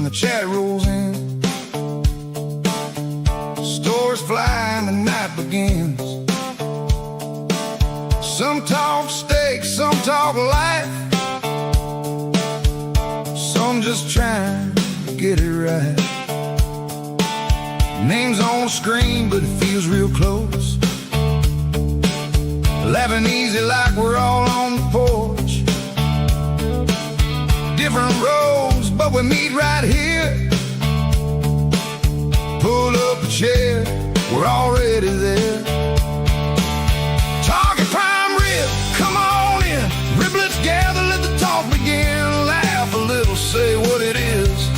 and the chat rolls in. Stores fly and the night begins. Some talk steak, some talk life. Some just trying to get it right. Names on the screen, but it feels real close. Laughing easy like we're all on the porch. Different roads, but we meet right here. Pull up a chair, we're already there. Target prime rib, come on in. Riblets gather, let the talk begin. Laugh a little, say what it is.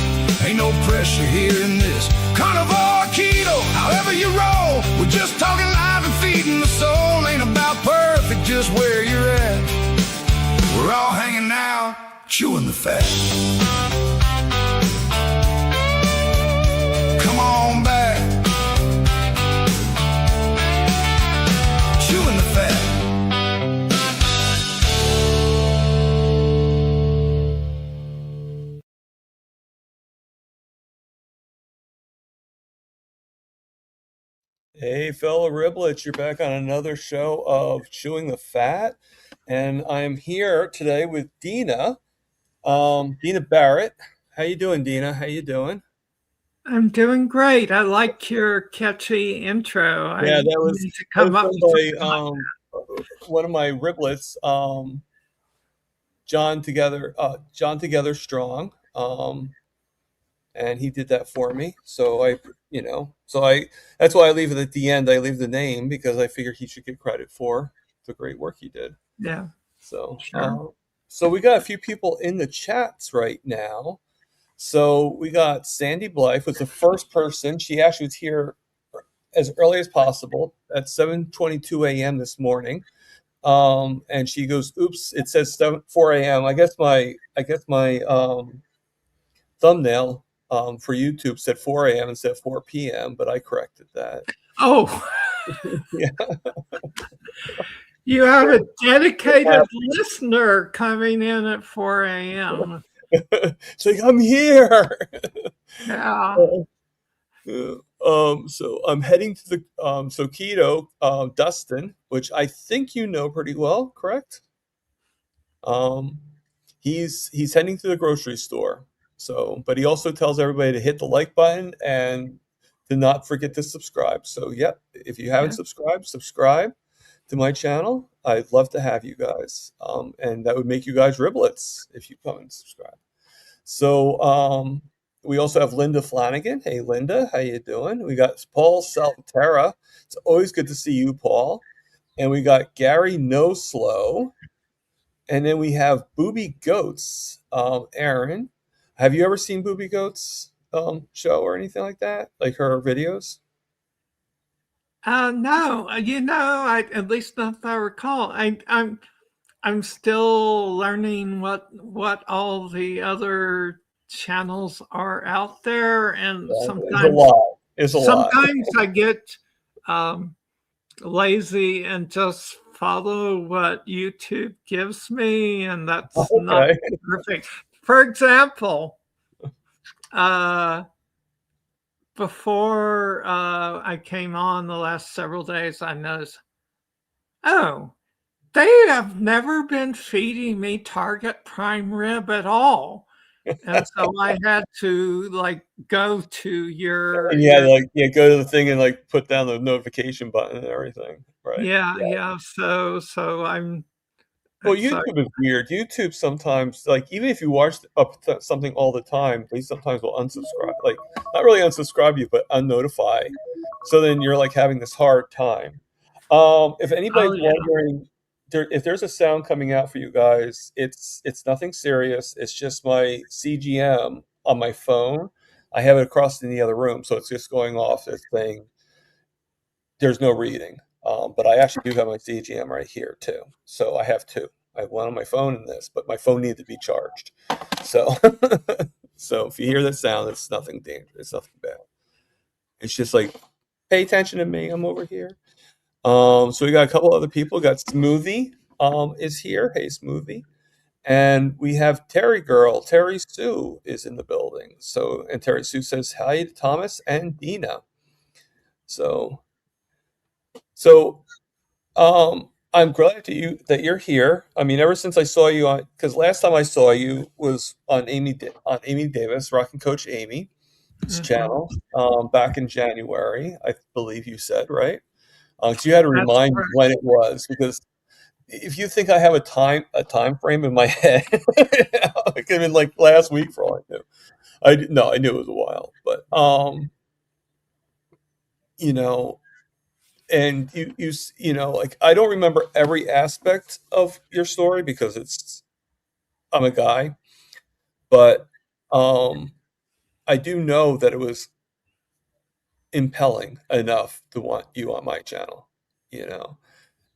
Ain't no pressure here in this carnivore keto, however you roll. We're just talking live and feeding the soul. Ain't about perfect, just where you're at. We're all hanging out, chewing the fat. Come on back, chewing the fat. Hey, fellow Riblets, you're back on another show of Chewing the Fat, and I'm here today with Dena, Dena Barrett. How you doing, Dena? How you doing? I'm doing great. I like your catchy intro. Yeah, I that was, need to come up with one of my Riblets, John Together Strong, and he did that for me. So that's why I leave it at the end. I leave the name because I figure he should get credit for the great work he did. Yeah. So, Sure. So we got a few people in the chats right now. So we got Sandy Blythe was the first person. She actually was here as early as possible at 7:22 a.m. this morning. And she goes, "Oops, it says 4 a.m." I guess my thumbnail for YouTube said 4 a.m. instead of 4 p.m., but I corrected that. Oh, Yeah. you have a dedicated listener coming in at 4 a.m. It's like, I'm here. Yeah. So I'm heading to the keto, Dustin, which I think you know pretty well, correct? He's heading to the grocery store. So, but he also tells everybody to hit the like button and to not forget to subscribe. So, yep, if you haven't subscribed to my channel. I'd love to have you guys, and that would make you guys Riblets if you come and subscribe. So, we also have Linda Flanagan. Hey, Linda, how you doing? We got Paul Salvatera. It's always good to see you, Paul. And we got Gary No Slow. And then we have Booby Goats, Aaron. Have you ever seen Booby Goats show or anything like that? Like her videos? No, at least not that I recall. I'm still learning what all the other channels are out there, and It's a lot. Sometimes I get lazy and just follow what YouTube gives me, and that's not perfect. For example, before I came on the last several days, I noticed, they have never been feeding me Target prime rib at all. And so I had to go to your go to the thing and put down the notification button and everything, right? Yeah. So I'm. Well, YouTube is weird. YouTube sometimes, even if you watch something all the time, they sometimes will unsubscribe. Not really unsubscribe you, but unnotify. So then you're having this hard time. If anybody's wondering, if there's a sound coming out for you guys, it's nothing serious. It's just my CGM on my phone. I have it across in the other room, so it's just going off this thing. There's no reading. But I actually do have my CGM right here too. So I have two. I have one on my phone and this, but my phone needs to be charged. So, so if you hear that sound, it's nothing dangerous. It's nothing bad. It's just pay attention to me. I'm over here. So we got a couple other people. We got Smoothie is here. Hey, Smoothie. And we have Terry Girl, Terry Sue is in the building. So, and Terry Sue says hi to Thomas and Dena. So, so I'm glad that you're here. I mean, ever since I saw you on, because last time I saw you was on Amy Davis, Rockin' Coach Amy's Mhm. channel, back in January, I believe you said, right? 'Cause you had to That's remind me correct. when it was, because if you think I have a time frame in my head, it could have been like last week for all I knew. No, I knew it was a while, but you know, and like I don't remember every aspect of your story because I'm a guy, but um I do know that it was impelling enough to want you on my channel, you know.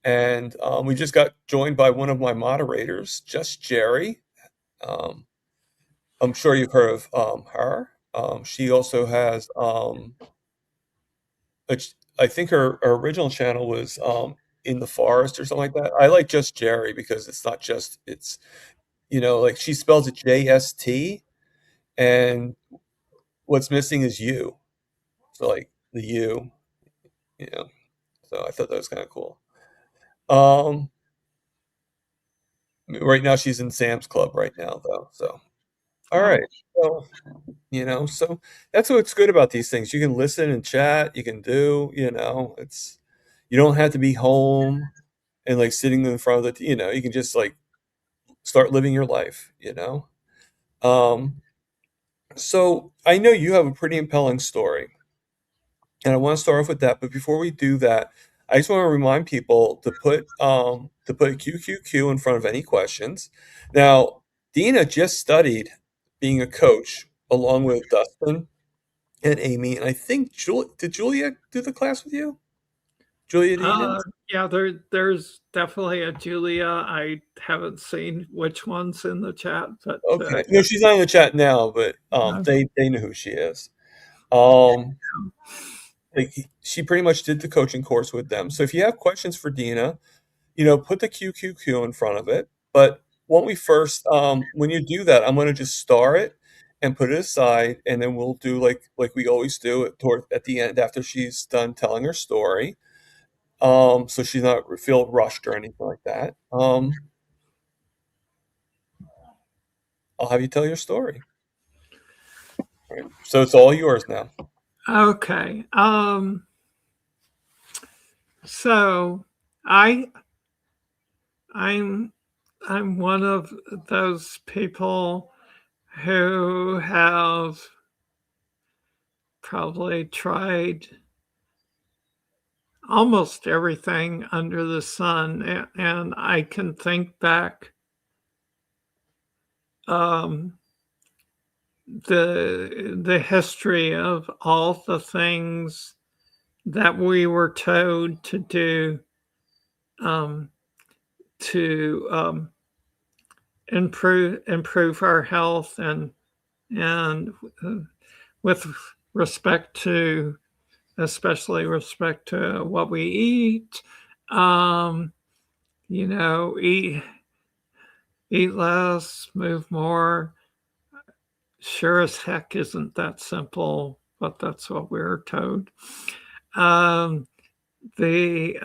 And we just got joined by one of my moderators, Just Jerry. Um, I'm sure you've heard of her. She also has, I think her original channel was In the Forest or something like that. I like Just Jerry because it's not just, it's, like she spells it JST, and what's missing is you. So, like, the you know. So I thought that was kind of cool. Um, right now she's in Sam's Club right now, though. So, all Oh, right. So, so that's what's good about these things. You can listen and chat. You can you don't have to be home and like sitting in front of you can just like start living your life. Um, so I know you have a pretty impelling story, and I want to start off with that. But before we do that, I just want to remind people to put QQQ in front of any questions. Now, Dena just studied being a coach along with Dustin and Amy, and I think Julia do the class with you? Julia Dean? yeah, there's definitely a Julia. I haven't seen which one's in the chat, but Okay. No, she's not in the chat now, but uh, they know who she is. Um, she pretty much did the coaching course with them. So if you have questions for Dina, put the QQQ in front of it. But when you do that, I'm going to just star it and put it aside, and then we'll do like we always do at the end after she's done telling her story. So she's not feel rushed or anything like that. I'll have you tell your story. Right. So it's all yours now. okay. So I I'm I'm one of those people who have probably tried almost everything under the sun, and I can think back um, the history of all the things that we were told to do um, to improve our health and with respect to especially respect to what we eat. Um, eat less, move more. Sure as heck isn't that simple, but that's what we were told. Um, the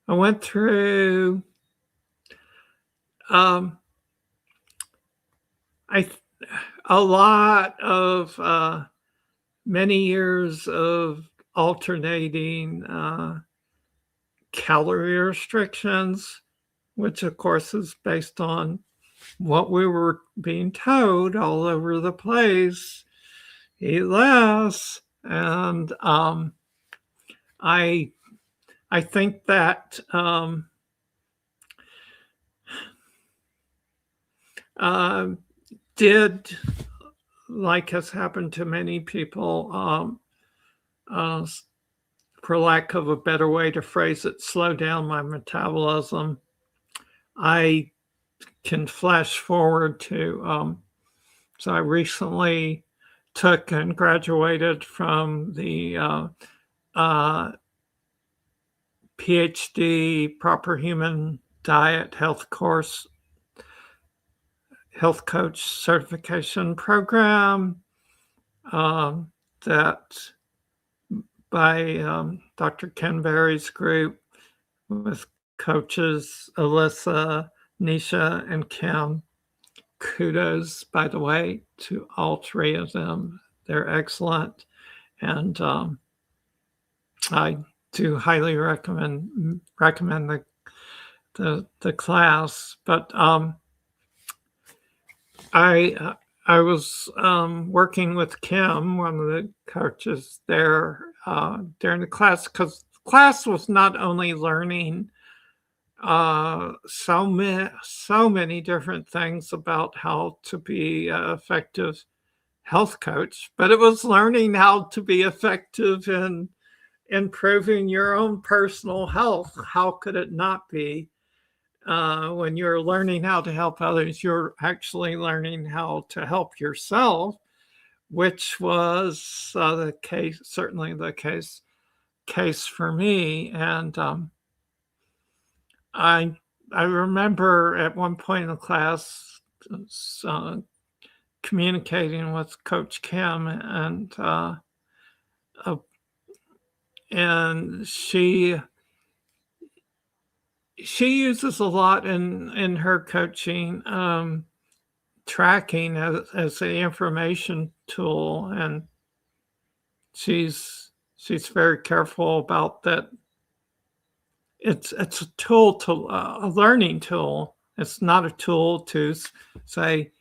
I went through um, I a lot of many years of alternating calorie restrictions, which of course is based on what we were being told all over the place: eat less. And I I think that uh, did, like has happened to many people, uh, for lack of a better way to phrase it, slow down my metabolism. I can flash forward to, so I recently took and graduated from the uh, PhD proper human diet health course, health coach certification program that by Dr. Ken Berry's group with coaches Alyssa, Nisha, and Kim. Kudos, by the way, to all three of them. They're excellent. And I do highly recommend the class. But I was working with Kim, one of the coaches there, during the class, because class was not only learning so many different things about how to be an effective health coach, but it was learning how to be effective in improving your own personal health. How could it not be? When you're learning how to help others, you're actually learning how to help yourself, which was the case, certainly the case for me. And I remember at one point in the class communicating with Coach Kim, and she uses a lot in her coaching tracking as an information tool, and she's very careful about that. It's a tool to a learning tool. It's not a tool to say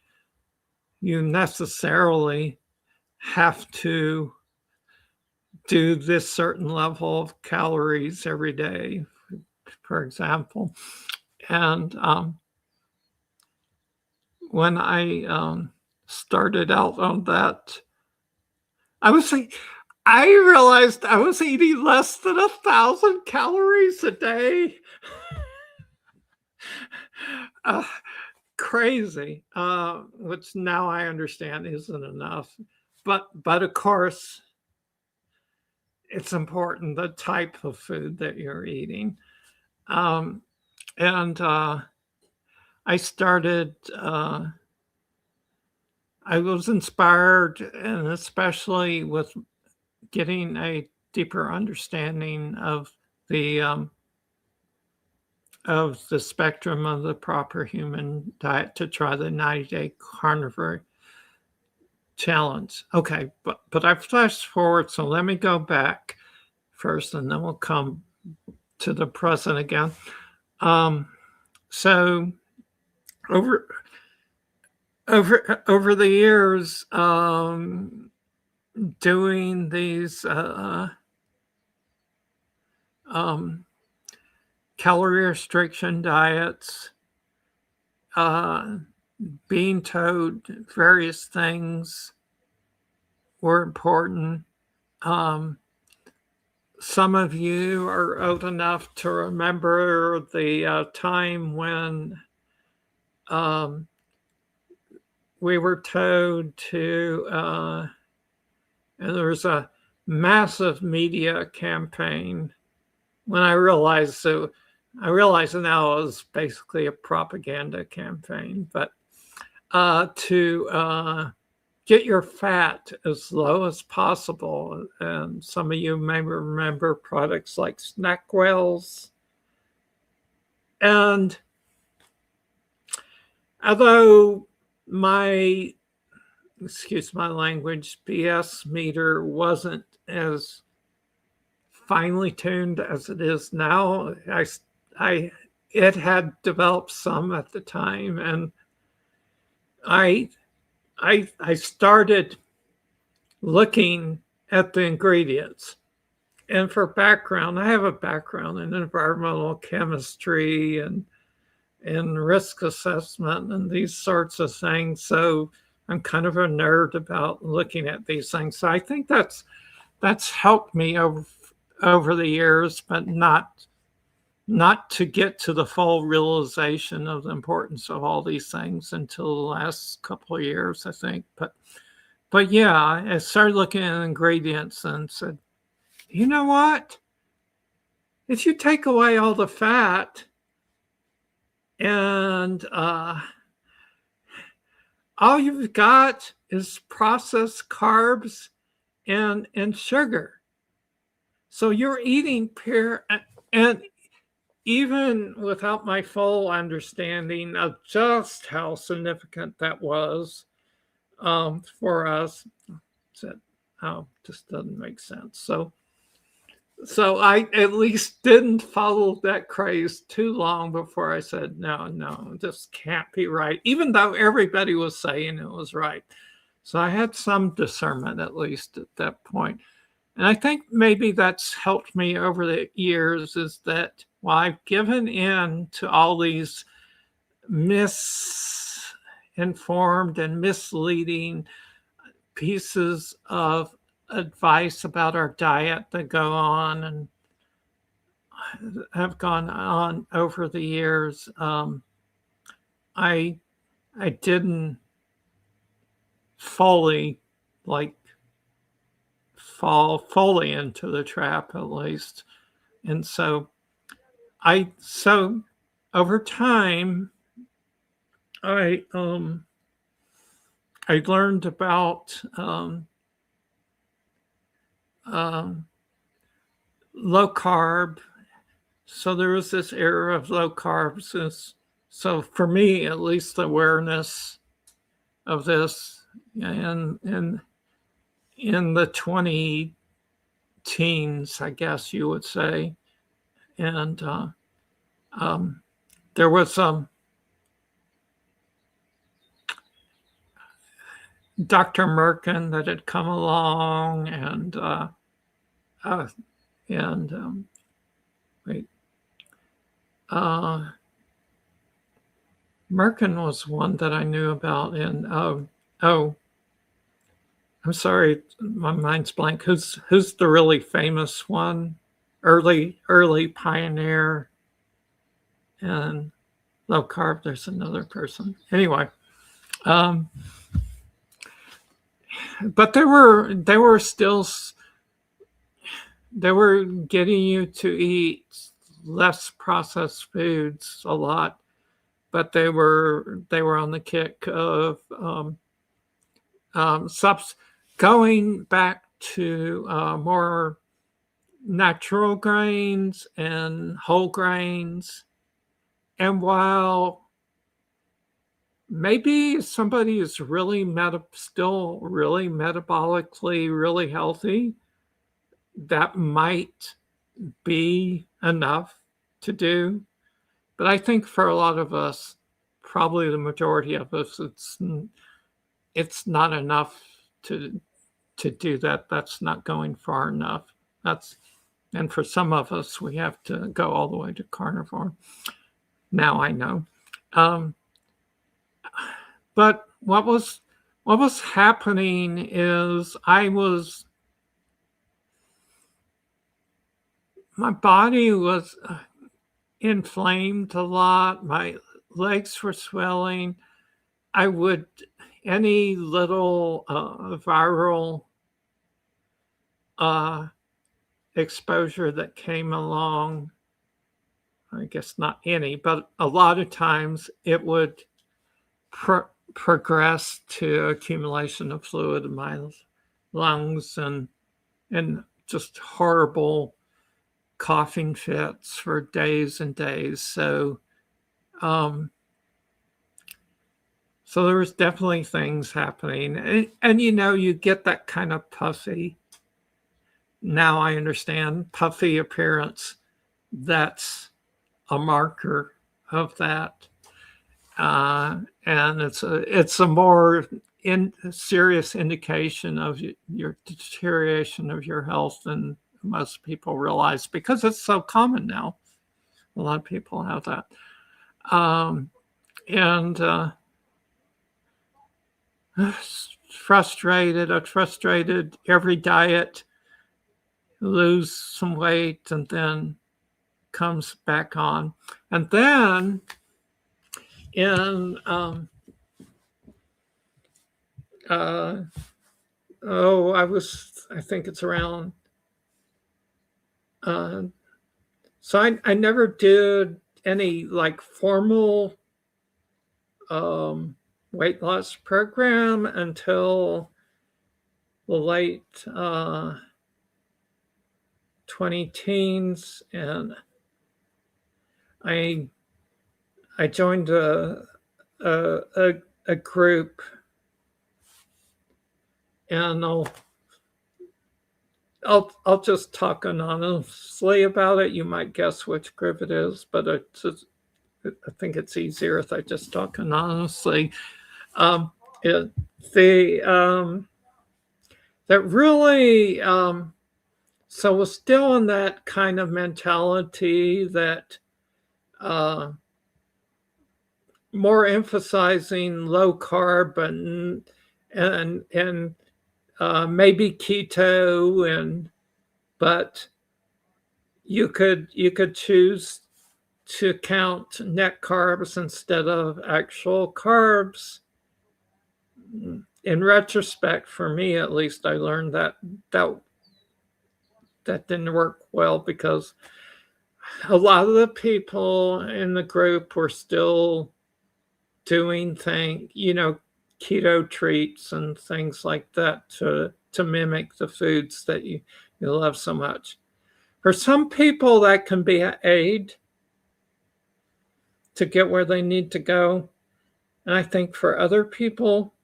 you necessarily have to do this certain level of calories every day, for example. And when I started out on that, I realized I was eating less than 1,000 calories a day. Crazy, which now I understand isn't enough. But of course, it's important the type of food that you're eating. And I started, I was inspired, and especially with getting a deeper understanding of the spectrum of the proper human diet, to try the 90-day carnivore challenge. Okay, but I flashed forward, so let me go back first, and then we'll come to the present again. So over the years, doing these calorie restriction diets, being told various things were important. Some of you are old enough to remember the time when we were told to, and there was a massive media campaign. When I realized now it was basically a propaganda campaign, but to get your fat as low as possible. And some of you may remember products like SnackWells. And although my, excuse my language, BS meter wasn't as finely tuned as it is now, it had developed some at the time, and I started looking at the ingredients. And for background, I have a background in environmental chemistry and risk assessment and these sorts of things. So I'm kind of a nerd about looking at these things. So I think that's helped me over the years, but not to get to the full realization of the importance of all these things until the last couple of years, I think. But yeah, I started looking at ingredients and said, you know what? If you take away all the fat, and all you've got is processed carbs and sugar. So you're eating pure, and even without my full understanding of just how significant that was for us, said, oh, just doesn't make sense. So I at least didn't follow that craze too long before I said, no, this can't be right, even though everybody was saying it was right. So I had some discernment, at least at that point. And I think maybe that's helped me over the years, is that while I've given in to all these misinformed and misleading pieces of advice about our diet that go on and have gone on over the years, I didn't fully fall fully into the trap, at least. And so over time I learned about low carb. So there was this era of low carbs. So for me, at least, the awareness of this in the 20 teens, I guess you would say. And there was Dr. Merkin that had come along, and Merkin was one that I knew about. And I'm sorry, my mind's blank. Who's the really famous one? Early pioneer and low carb. There's another person. Anyway, but they were getting you to eat less processed foods a lot, but they were on the kick of going back to more natural grains and whole grains. And while maybe somebody is really still really metabolically really healthy, that might be enough to do. But I think for a lot of us, probably the majority of us, it's not enough to do that. That's not going far enough. And for some of us, we have to go all the way to carnivore. Now I know. But what was happening is my body was inflamed a lot. My legs were swelling. Any little viral exposure that came along, I guess not any, but a lot of times it would progress to accumulation of fluid in my lungs and just horrible coughing fits for days and days. So there was definitely things happening. And you get that kind of puffy, now I understand, puffy appearance. That's a marker of that. And it's a more serious indication of your deterioration of your health than most people realize, because it's so common now. A lot of people have that. Frustrated every diet, lose some weight, and then comes back on. And then I think it's around, so I never did any like formal weight loss program until the late 20 teens, and I joined a group, and I'll just talk anonymously about it. You might guess which group it is, but I think it's easier if I just talk anonymously. That really, so we're still in that kind of mentality that more emphasizing low carb and maybe keto, but you could choose to count net carbs instead of actual carbs. In retrospect, for me at least, I learned that didn't work well, because a lot of the people in the group were still doing keto treats and things like that to mimic the foods that you love so much. For some people, that can be an aid to get where they need to go. And I think for other people,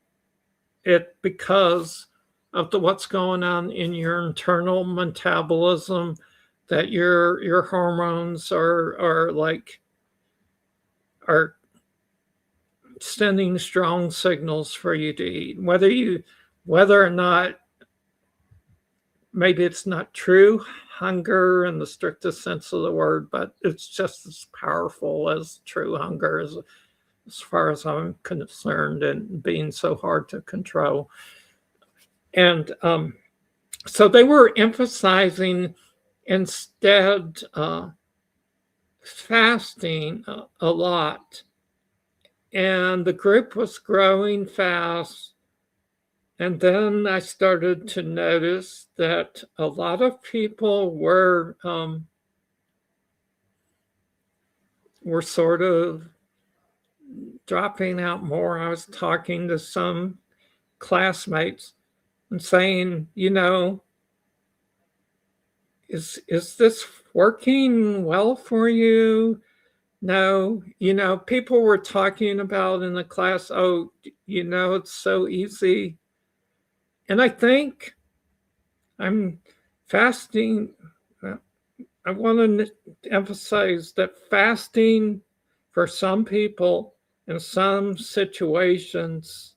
because of what's going on in your internal metabolism, that your hormones are sending strong signals for you to eat, whether or not maybe it's not true hunger in the strictest sense of the word, but it's just as powerful as true hunger, as far as I'm concerned, and being so hard to control. And so they were emphasizing instead fasting a lot. And the group was growing fast. And then I started to notice that a lot of people were sort of dropping out more. I was talking to some classmates and saying, is this working well for you? No, people were talking about in the class, oh, it's so easy. And I think I'm fasting. I want to emphasize that fasting for some people in some situations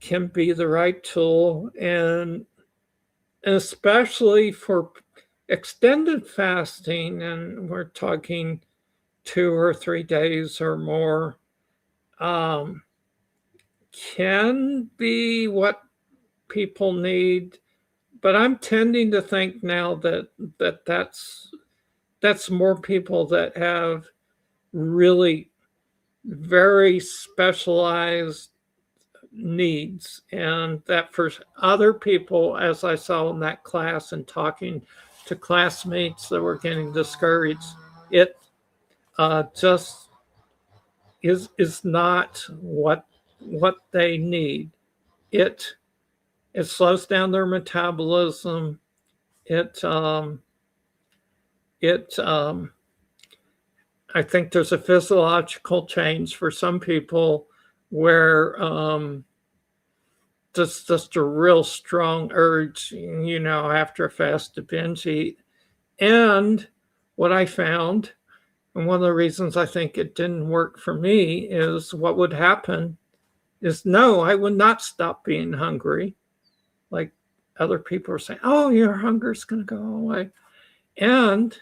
can be the right tool, and especially for extended fasting, and we're talking 2 or 3 days or more, can be what people need. But I'm tending to think now that's more people that have really very specialized needs, and that for other people, as I saw in that class and talking to classmates that were getting discouraged, it just is not what they need. It slows down their metabolism. I think there's a physiological change for some people where just a real strong urge, after a fast to binge eat. And what I found, and one of the reasons I think it didn't work for me, is what would happen is, no, I would not stop being hungry. Like other people are saying, oh, your hunger's going to go away. And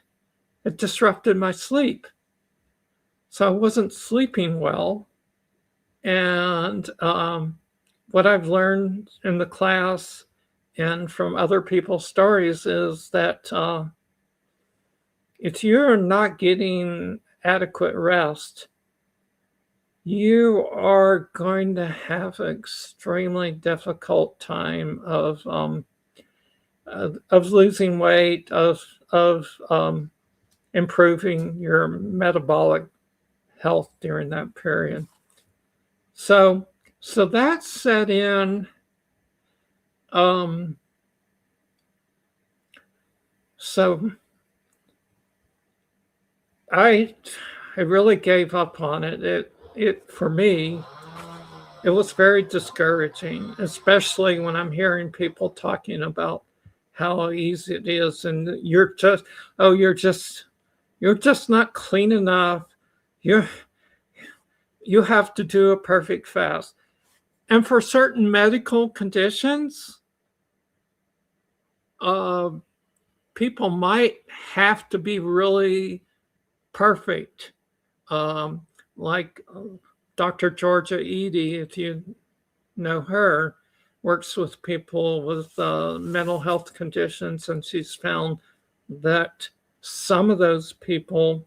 it disrupted my sleep. So I wasn't sleeping well. And what I've learned in the class and from other people's stories is that if you're not getting adequate rest, you are going to have an extremely difficult time of losing weight, of improving your metabolic health during that period. So that set in. So I really gave up on it. It for me, it was very discouraging, especially when I'm hearing people talking about how easy it is, and you're just not clean enough. You have to do a perfect fast. And for certain medical conditions, people might have to be really perfect. Like Dr. Georgia Eady, if you know her, works with people with mental health conditions, and she's found that some of those people,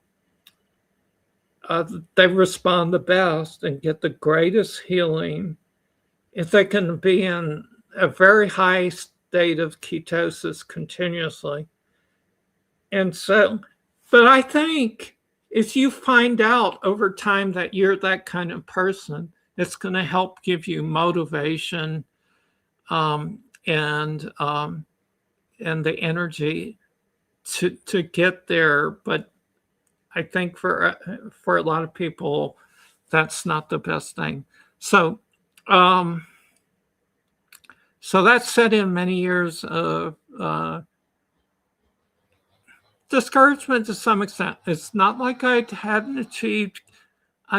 they respond the best and get the greatest healing if they can be in a very high state of ketosis continuously. And so, but I think if you find out over time that you're that kind of person, it's going to help give you motivation and the energy to get there. But I think for a lot of people, that's not the best thing. So that set in many years of discouragement to some extent. It's not like I hadn't achieved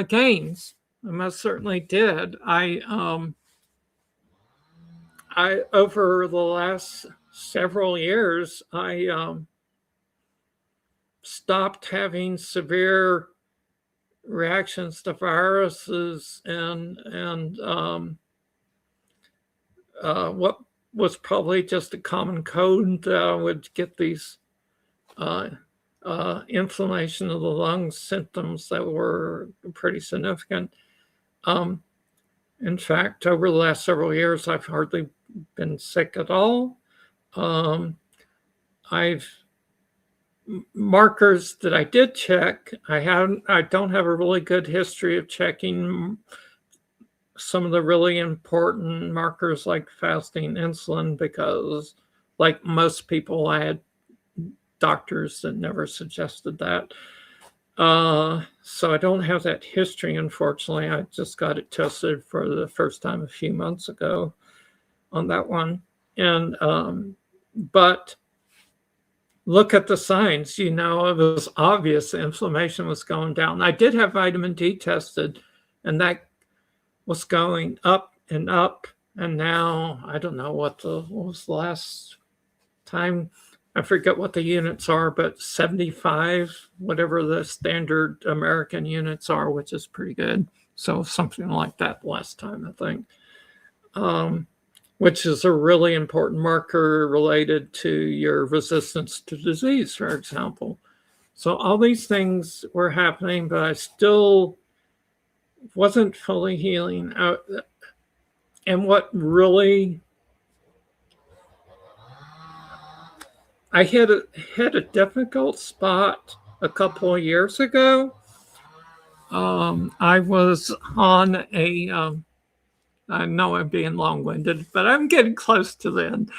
gains. I most certainly did. I over the last several years, I stopped having severe reactions to viruses and what was probably just a common cold would get these inflammation of the lungs symptoms that were pretty significant. In fact, over the last several years, I've hardly been sick at all. Markers that I did check, I don't have a really good history of checking some of the really important markers like fasting insulin, because like most people, I had doctors that never suggested that. So I don't have that history, unfortunately. I just got it tested for the first time a few months ago on that one. And but look at the signs, it was obvious the inflammation was going down. I did have vitamin D tested, and that was going up and up. And now I don't know what was the last time. I forget what the units are, but 75, whatever the standard American units are, which is pretty good. So something like that last time, I think, which is a really important marker related to your resistance to disease, for example. So all these things were happening, but I still wasn't fully healing. And what really, I had a difficult spot a couple of years ago. I was on a, I know I'm being long-winded, but I'm getting close to the end.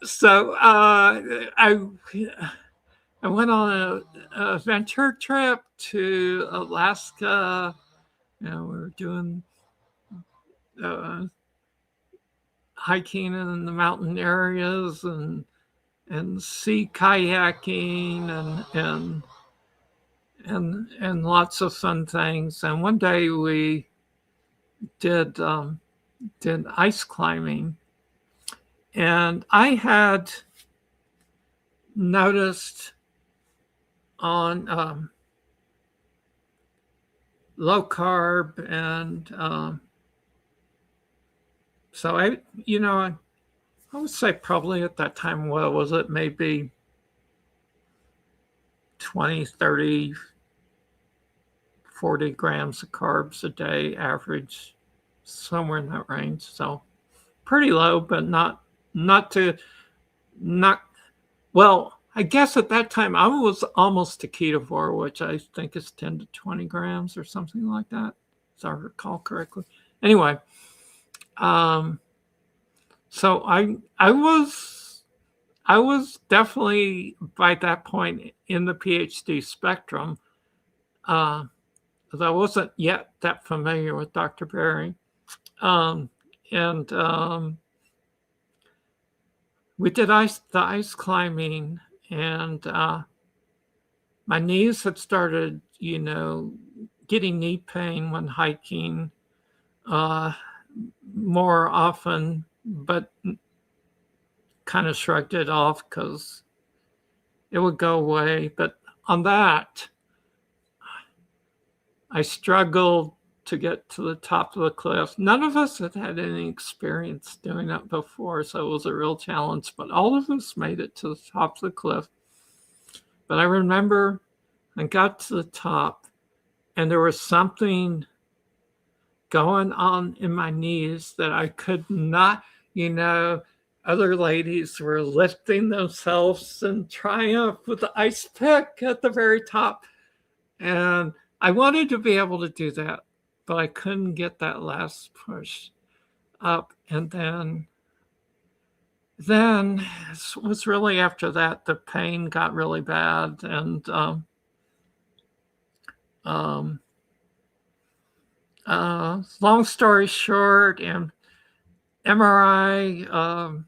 So I went on a venture trip to Alaska. We were doing hiking in the mountain areas and sea kayaking and lots of fun things. And one day we did ice climbing, and I had noticed on low carb and so I would say probably at that time, what was it, maybe 20, 30, 40 grams of carbs a day average, somewhere in that range. So pretty low, but not well, I guess at that time I was almost to ketovore, which I think is 10 to 20 grams or something like that, if I recall correctly. Anyway, so I was definitely by that point in the PhD spectrum, because I wasn't yet that familiar with Dr. Berry. We did the ice climbing, and my knees had started, getting knee pain when hiking more often, but kind of shrugged it off because it would go away. But on that, I struggled to get to the top of the cliff. None of us had had any experience doing that before, so it was a real challenge, but all of us made it to the top of the cliff. But I remember I got to the top, and there was something going on in my knees that I could not, other ladies were lifting themselves in triumph with the ice pick at the very top. And I wanted to be able to do that, but I couldn't get that last push up. And then it was really after that, the pain got really bad. And long story short, and MRI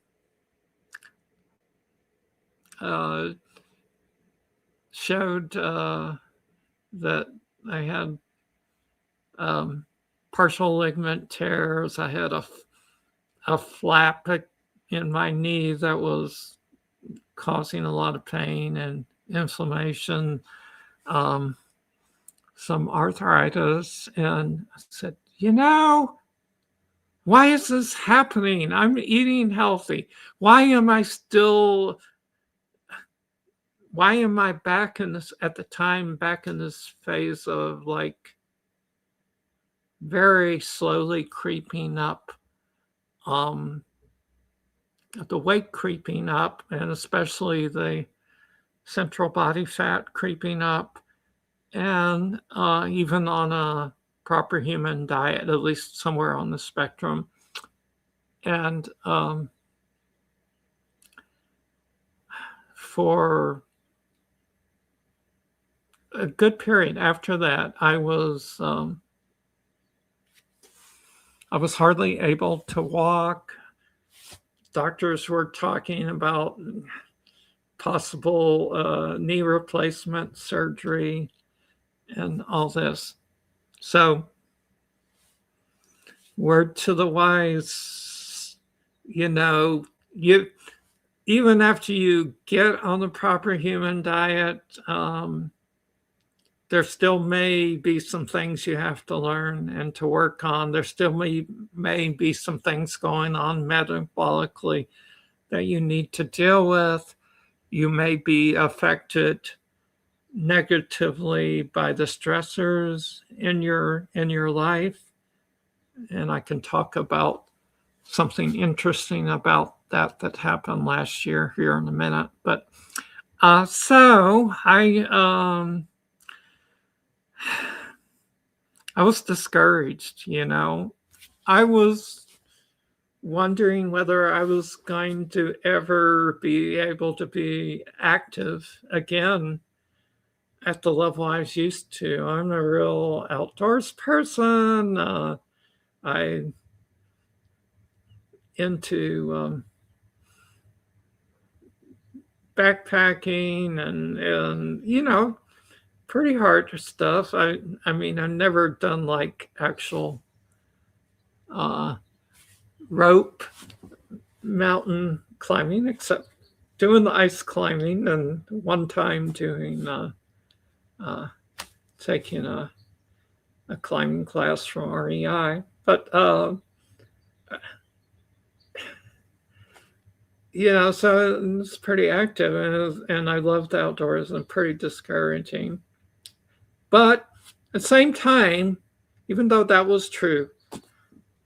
showed that I had partial ligament tears. I had a flap in my knee that was causing a lot of pain and inflammation, some arthritis. And I said, why is this happening? I'm eating healthy. Why am I back in this, at the time, back in this phase of like very slowly creeping up, the weight creeping up, and especially the central body fat creeping up, and even on a proper human diet, at least somewhere on the spectrum. And for a good period after that, I was hardly able to walk. Doctors were talking about possible knee replacement surgery and all this. So, word to the wise, you even after you get on the proper human diet, there still may be some things you have to learn and to work on. There still may be some things going on metabolically that you need to deal with. You may be affected negatively by the stressors in your life. And I can talk about something interesting about that happened last year here in a minute. But so I was discouraged, I was wondering whether I was going to ever be able to be active again at the level I was used to. I'm a real outdoors person. I'm into backpacking and pretty hard stuff. I mean, I've never done like actual rope mountain climbing, except doing the ice climbing, and one time doing taking a climbing class from REI. But so it's pretty active, and I love the outdoors, and pretty discouraging. But at the same time, even though that was true,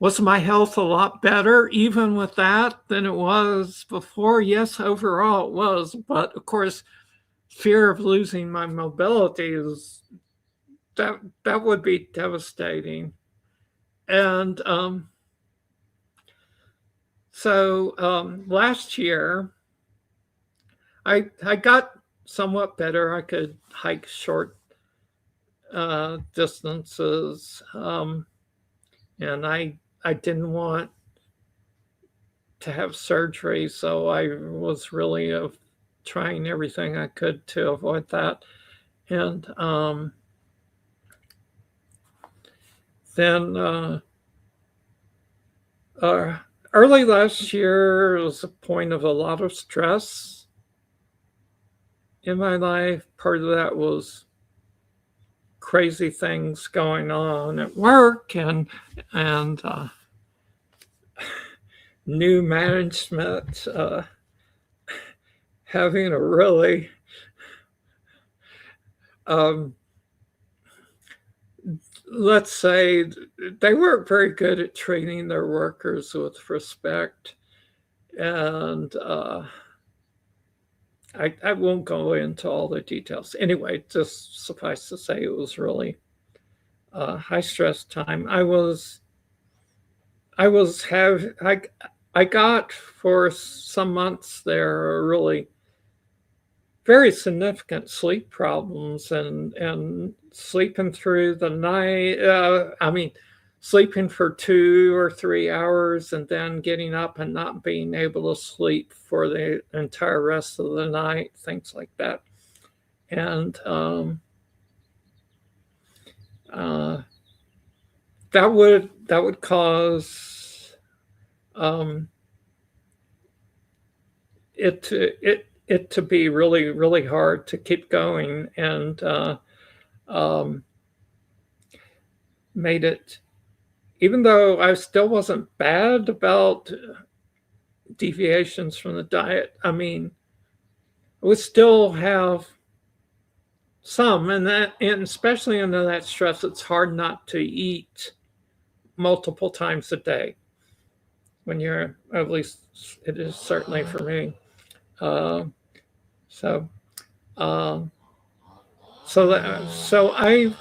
Was my health a lot better even with that than it was before? Yes, overall it was. But of course, fear of losing my mobility is that would be devastating. And last year, I got somewhat better. I could hike short distances, and I didn't want to have surgery, so I was really trying everything I could to avoid that. And then early last year was a point of a lot of stress in my life. Part of that was crazy things going on at work and new management having a really let's say they weren't very good at treating their workers with respect. And I won't go into all the details. Anyway, just suffice to say, it was really high stress time. I got for some months there really very significant sleep problems and sleeping through the night. Sleeping for 2 or 3 hours and then getting up and not being able to sleep for the entire rest of the night, things like that. And that would cause it to be really, really hard to keep going, and made it, even though I still wasn't bad about deviations from the diet, I would still have some, and especially under that stress, it's hard not to eat multiple times a day when you're, at least it is certainly for me. So I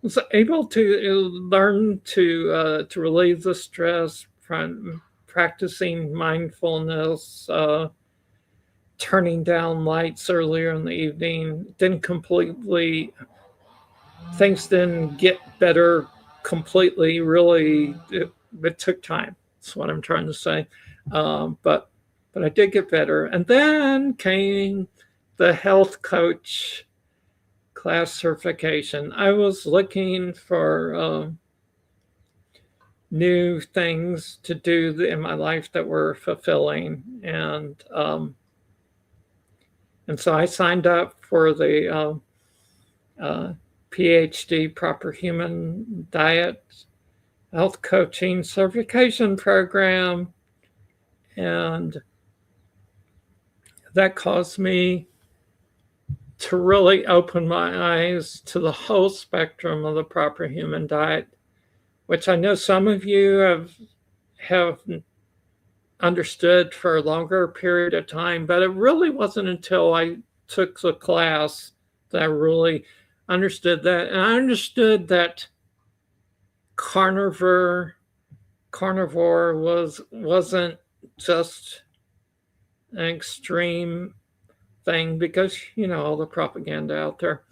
was able to learn to relieve the stress from practicing mindfulness, turning down lights earlier in the evening. Things didn't get better completely. Really, it took time. That's what I'm trying to say. But I did get better. And then came the health coach class certification. I was looking for new things to do in my life that were fulfilling, and so I signed up for the PhD Proper Human Diet Health Coaching Certification Program, and that caused me to really open my eyes to the whole spectrum of the proper human diet, which I know some of you have understood for a longer period of time, but it really wasn't until I took the class that I really understood that. And I understood that carnivore wasn't just an extreme thing, because all the propaganda out there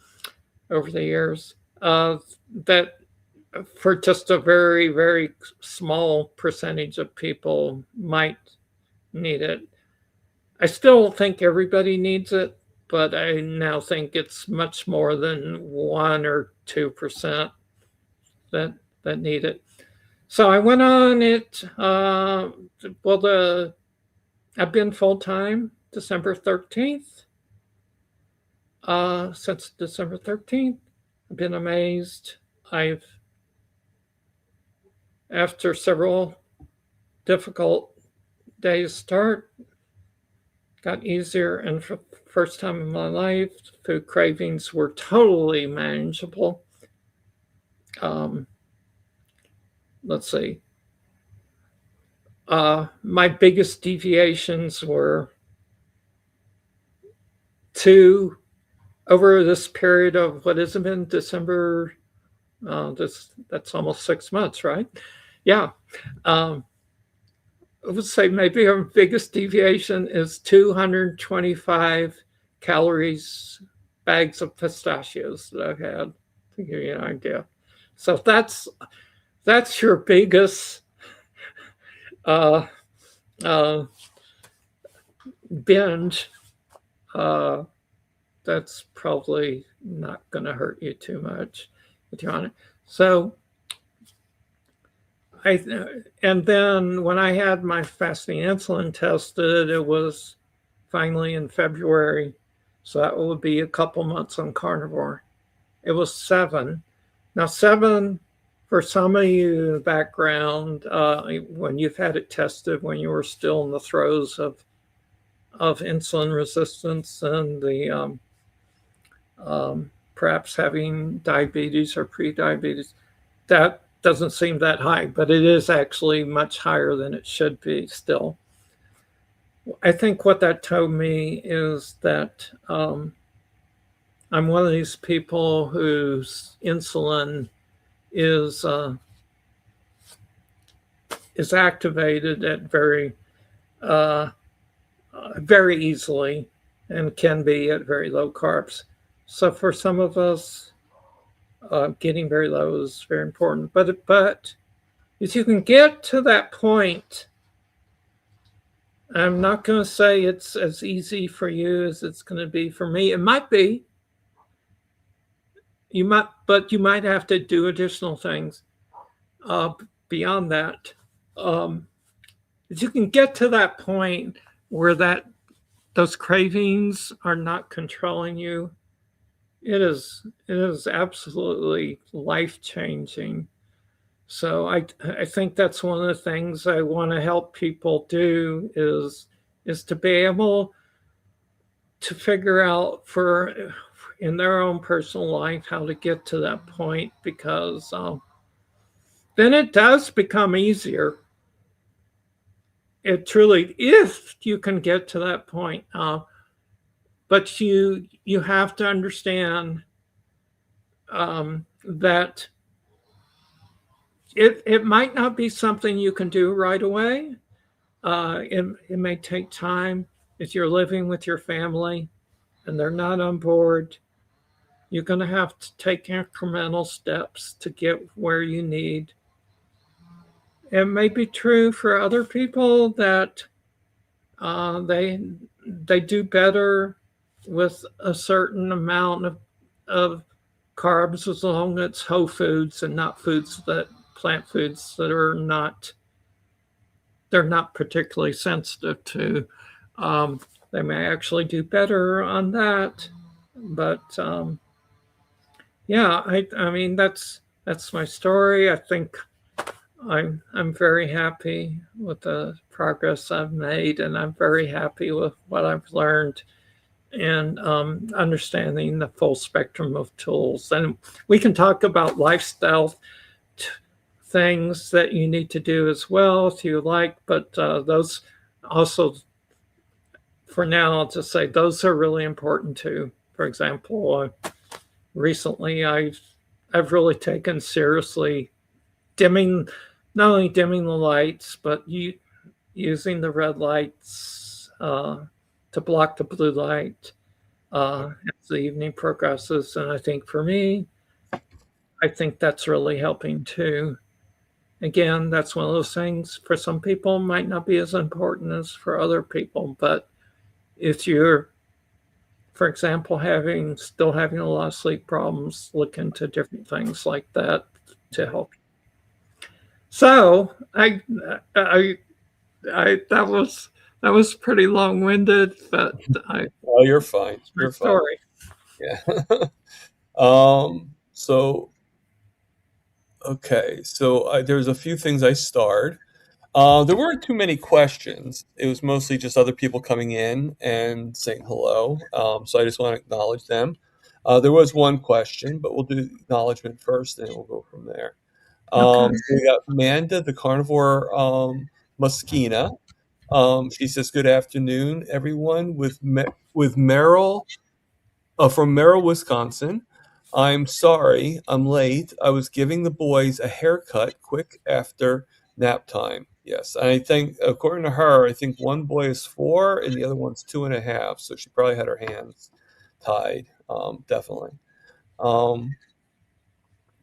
over the years, that for just a very, very small percentage of people might need it. I still think everybody needs it, but I now think it's much more than 1 or 2% that need it. So I went on it. I've been full-time December 13th. Since December 13th, I've been amazed. After several difficult days start, got easier, and for the first time in my life, food cravings were totally manageable. let's see. My biggest deviations were two over this period of what has it been, December. That's almost 6 months, right? Yeah. Um, I would say maybe our biggest deviation is 225 calories bags of pistachios that I've had, to give you an idea. So that's your biggest uh, uh, binge. Uh, that's probably not going to hurt you too much if you're on it. So and then when I had my fasting insulin tested, it was finally in February. So that would be a couple months on carnivore. It was 7. Now, 7, for some of you in the background, when you've had it tested, when you were still in the throes of insulin resistance and the perhaps having diabetes or pre-diabetes, that doesn't seem that high, but it is actually much higher than it should be still. I think what that told me is that I'm one of these people whose insulin is activated at very easily and can be at very low carbs. So for some of us, getting very low is very important. But if you can get to that point, I'm not going to say it's as easy for you as it's going to be for me. It might be. But you might have to do additional things beyond that. If you can get to that point where those cravings are not controlling you, it is absolutely life-changing. So I think that's one of the things I want to help people do is to be able to figure out in their own personal life how to get to that point, because then it does become easier. It truly, if you can get to that point. But you have to understand that it might not be something you can do right away. It may take time. If you're living with your family and they're not on board, you're going to have to take incremental steps to get where you need. It may be true for other people that they do better with a certain amount of carbs, as long as it's whole foods and not plant foods that they're not particularly sensitive to. They may actually do better on that. But yeah, I mean that's my story. I think I'm very happy with the progress I've made, and I'm very happy with what I've learned, and understanding the full spectrum of tools. And we can talk about lifestyle things that you need to do as well if you like, but those also, for now, I'll just say those are really important too. For example, recently I've really taken seriously not only dimming the lights, but using the red lights to block the blue light as the evening progresses. And I think for me, I think that's really helping too. Again, that's one of those things for some people might not be as important as for other people. But if you're, for example, still having a lot of sleep problems, look into different things like that to help you. So that was pretty long-winded, but oh, you're fine. You're fine. Story. Yeah. So okay. So there's a few things I starred. There weren't too many questions. It was mostly just other people coming in and saying hello. So I just want to acknowledge them. There was one question, but we'll do acknowledgement first, and we'll go from there. Okay. So we got Manda, the carnivore Muskina. She says, "Good afternoon, everyone." With Merrill from Merrill, Wisconsin. I'm sorry, I'm late. I was giving the boys a haircut quick after nap time. Yes, and I think, according to her, I think one boy is 4 and the other one's 2.5. So she probably had her hands tied. Definitely. Um,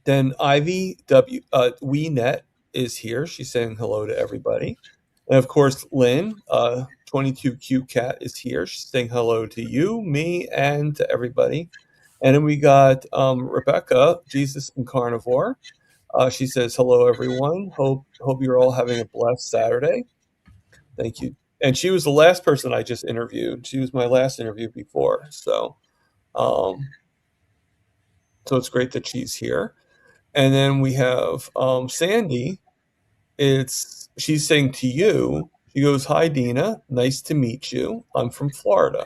then Ivy WeNet is here. She's saying hello to everybody. And of course, Lynn, 22 Cute Cat, is here. She's saying hello to you, me, and to everybody. And then we got Rebecca, Jesus and Carnivore. She says, hello, everyone. Hope you're all having a blessed Saturday. Thank you. And she was the last person I just interviewed. She was my last interview before. Um, so it's great that she's here. And then we have Sandy. She's saying to you, she goes, "Hi, Dena. Nice to meet you. I'm from Florida."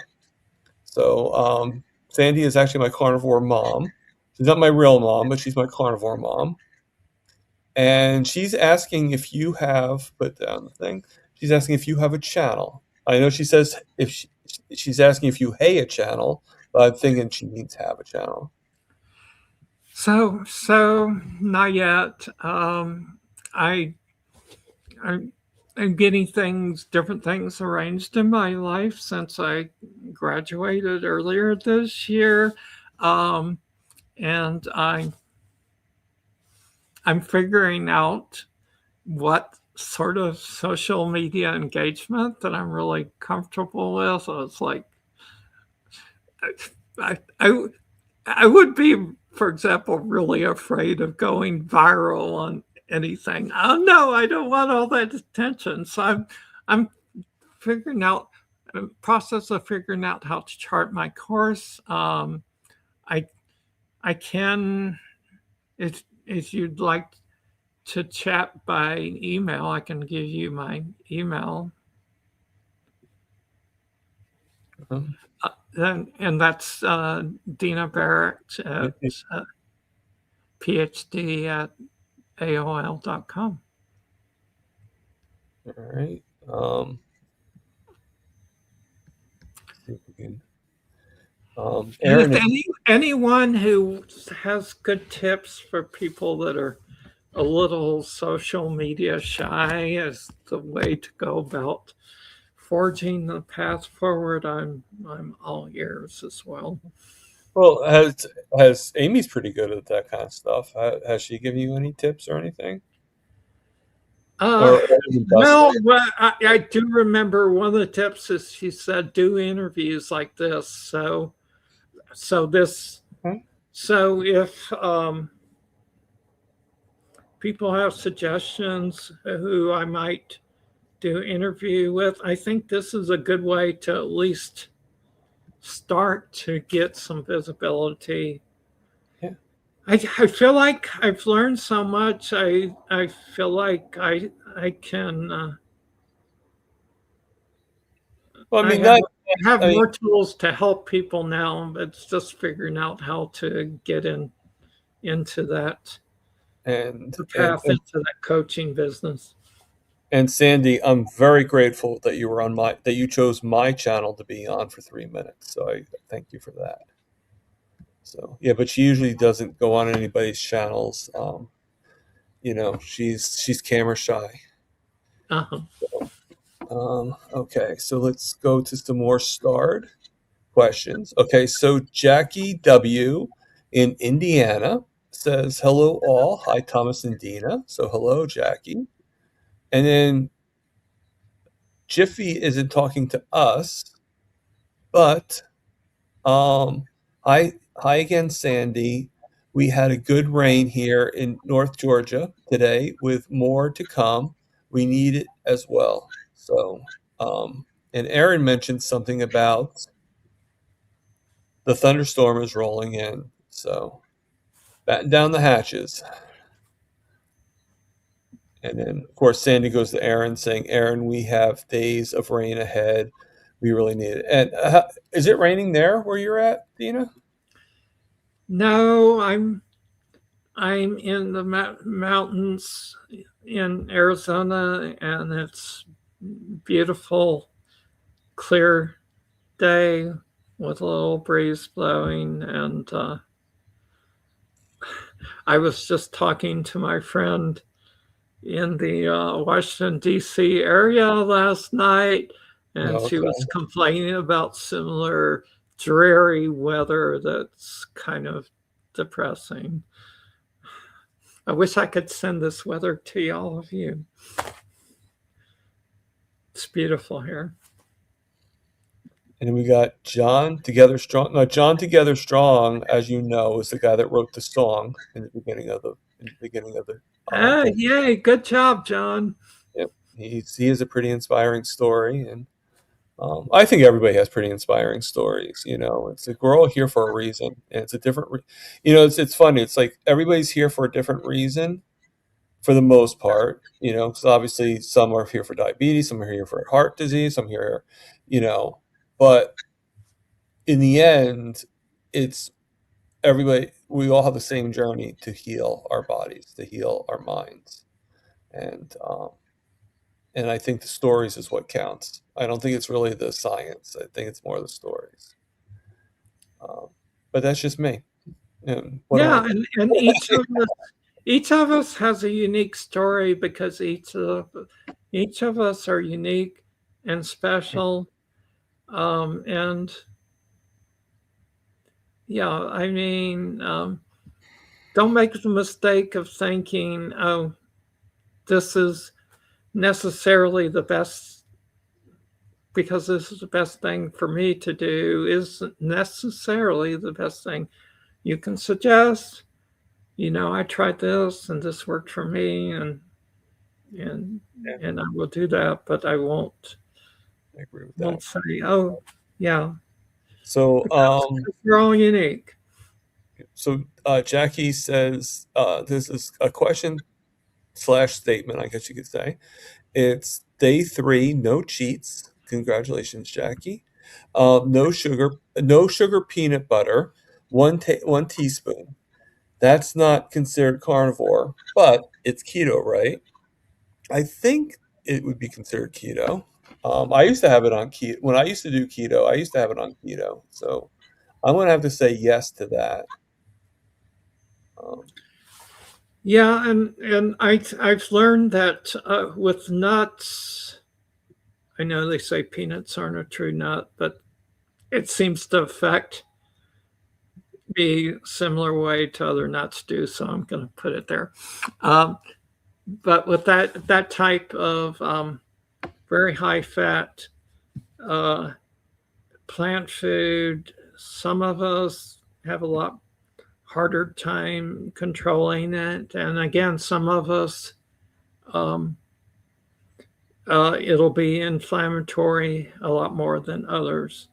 So Sandy is actually my carnivore mom. She's not my real mom, but she's my carnivore mom. And she's asking if you have put down the thing. She's asking if you have a channel. I know she says if she's asking if you a channel, but I'm thinking she means have a channel. So not yet. I I'm getting different things arranged in my life since I graduated earlier this year, and I'm figuring out what sort of social media engagement that I'm really comfortable with. So it's like I, I I would be, for example, really afraid of going viral on anything. Oh no, I don't want all that attention. So I'm figuring out process of figuring out how to chart my course. I I can if you'd like to chat by email, I can give you my email. Um, And that's Dena Barrett at PhD at AOL.com. All right. See if we can. And Aaron, if anyone who has good tips for people that are a little social media shy as the way to go about forging the path forward, I'm all ears as well. well, has Amy's pretty good at that kind of stuff. Has she given you any tips or anything? Uh, Or even no, Dustin? but I do remember one of the tips is she said do interviews like this. So this Hmm? so if people have suggestions who I might do interview with, I think this is a good way to at least start to get some visibility. Yeah. I feel like I've learned so much. I feel like I can Well, I I mean, have not. have I mean, more tools to help people now. It's just figuring out how to get into that and the and path and into that coaching business. and Sandy, I'm very grateful that you were on that you chose my channel to be on for 3 minutes. So I thank you for that. So yeah, but she usually doesn't go on anybody's channels. She's camera shy. Uh-huh. Okay, so let's go to some more starred questions. Okay, so Jackie W in Indiana says, hello all. Hi, Thomas and Dina. So hello, Jackie. And then Jiffy isn't talking to us, but hi again, Sandy. We had a good rain here in North Georgia today with more to come. We need it as well. So, and Aaron mentioned something about the thunderstorm is rolling in. So, batten down the hatches. And then, of course, Sandy goes to Aaron saying, Aaron, we have days of rain ahead. We really need it. And is it raining there where you're at, Dina? No, I'm I'm in the mountains in Arizona, and it's beautiful, clear day with a little breeze blowing. And I was just talking to my friend in the Washington, D.C. area last night, and she Okay. was complaining about similar dreary weather that's kind of depressing. I wish I could send this weather to all of you. It's beautiful here. And then we got John Together Strong. No, John Together Strong, as you know, is the guy that wrote the song in the beginning of the Ah, thing. yay! Good job, John. Yep. He has a pretty inspiring story, and I think everybody has pretty inspiring stories. It's like we're all here for a reason, and it's a different. It's funny. It's like everybody's here for a different reason, for the most part. Because obviously some are here for diabetes, some are here for heart disease, some here, but in the end, it's everybody. We all have the same journey to heal our bodies, to heal our minds, and I think the stories is what counts. I don't think it's really the science. I think it's more the stories. Um, but that's just me. And what am I? Yeah, and each of us has a unique story because each of us are unique and special. And yeah, I mean, don't make the mistake of thinking, oh, this is necessarily the best because this is the best thing for me to do isn't necessarily the best thing. You can suggest, I tried this and this worked for me, and Yeah, and I will do that, but I won't I agree with that. won't say, oh, yeah, So, because we're all unique. Jackie says, this is a question slash statement, I guess you could say. It's day 3, no cheats. Congratulations, Jackie. No sugar peanut butter, one teaspoon. That's not considered carnivore, but it's keto, right? I think it would be considered keto. I used to have it on keto. When I used to do keto, I used to have it on keto. So I'm going to have to say yes to that. Um, Yeah, and I've learned that with nuts, I know they say peanuts aren't a true nut, but it seems to affect me similar way to other nuts do. So I'm going to put it there. Um, but with that type of very high fat uh, plant food, some of us have a lot harder time controlling it, and again, some of us um, it'll be inflammatory a lot more than others.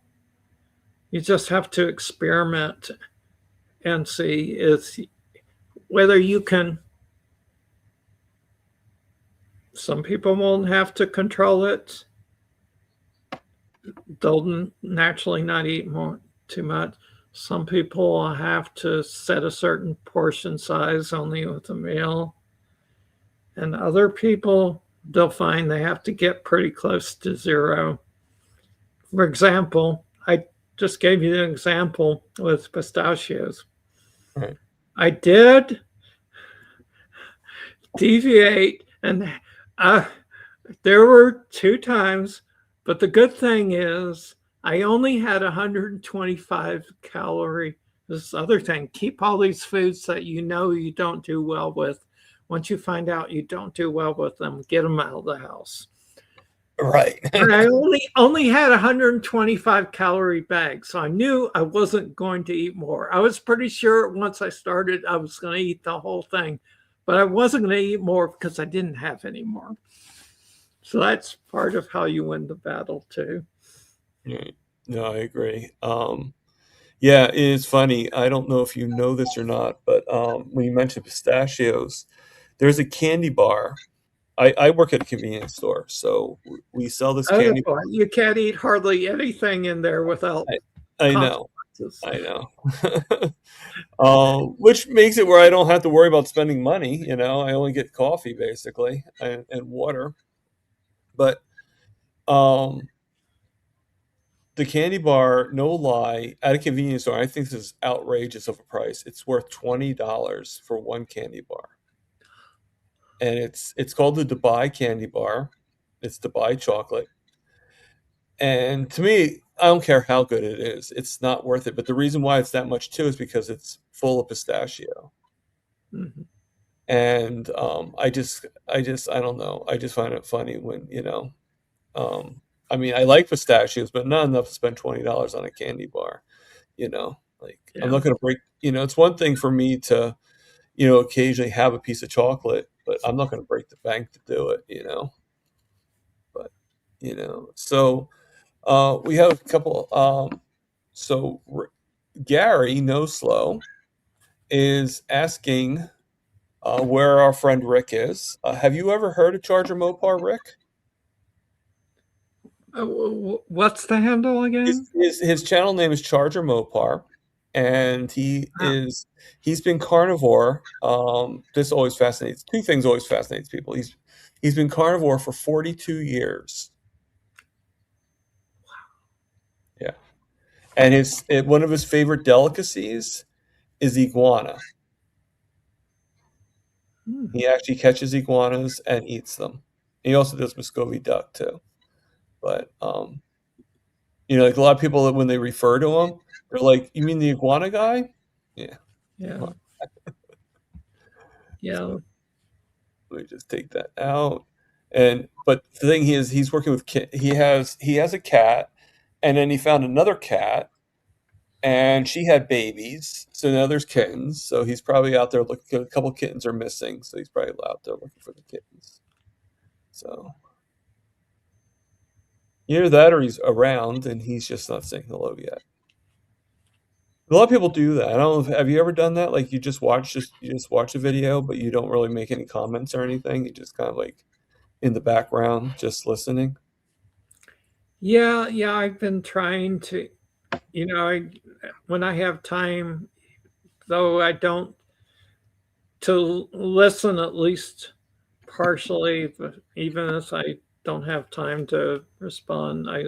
You just have to experiment and see whether you can. Some people won't have to control it. They'll naturally not eat too much. Some people will have to set a certain portion size only with a meal. And other people, they'll find they have to get pretty close to zero. For example, I just gave you an example with pistachios. right. I did deviate, and there were 2 times, but the good thing is I only had 125 calorie. This other thing, keep all these foods that you don't do well with. Once you find out you don't do well with them, get them out of the house. Right. And I only had 125 calorie bag, so I knew I wasn't going to eat more. I was pretty sure once I started, I was going to eat the whole thing, but I wasn't going to eat more because I didn't have any more. So that's part of how you win the battle too. Right. No, I agree. Yeah, it is funny. I don't know if you know this or not, but when you mentioned pistachios, there's a candy bar. I work at a convenience store, so we sell this Oh, candy bar. you can't eat hardly anything in there without I know. Jesus. I know. Which makes it where I don't have to worry about spending money. You know, I only get coffee basically and water. But um, the candy bar, no lie, at a convenience store, I think this is outrageous of a price. It's worth $20 for one candy bar, and it's called the Dubai Candy Bar. It's Dubai chocolate, and to me, I don't care how good it is. It's not worth it. But the reason why it's that much too is because it's full of pistachio. Mhm. And I don't know. I just find it funny when, um, I mean, I like pistachios, but not enough to spend $20 on a candy bar. Like I'm Yeah. not going to break. It's one thing for me to, occasionally have a piece of chocolate, but I'm not going to break the bank to do it. But so we have a couple. So Gary No Slow is asking where our friend Rick is. Have you ever heard of Charger Mopar, Rick? What's the handle again? His channel name is Charger Mopar, and Ah, he's been carnivore. This always fascinates. Two things always fascinates people. He's been carnivore for 42 years. Yeah, and one of his favorite delicacies is iguana. hmm, He actually catches iguanas and eats them. He also does Muscovy duck too. But like a lot of people when they refer to him, they're like, "You mean the iguana guy?" Yeah. yeah, Well, yeah. so let me just take that out. But the thing is, he's working with he has a cat, and then he found another cat, and she had babies. So now there's kittens. So he's probably out there looking. A couple kittens are missing, so he's probably out there looking for the kittens. So either that, or he's around and he's just not saying hello yet. A lot of people do that. I don't know. Have you ever done that? Like you just watch a video, but you don't really make any comments or anything. You just kind of like in the background, just listening. Yeah, yeah, I've been trying to, when I have time, though I don't, to listen at least partially, but even if I don't have time to respond, I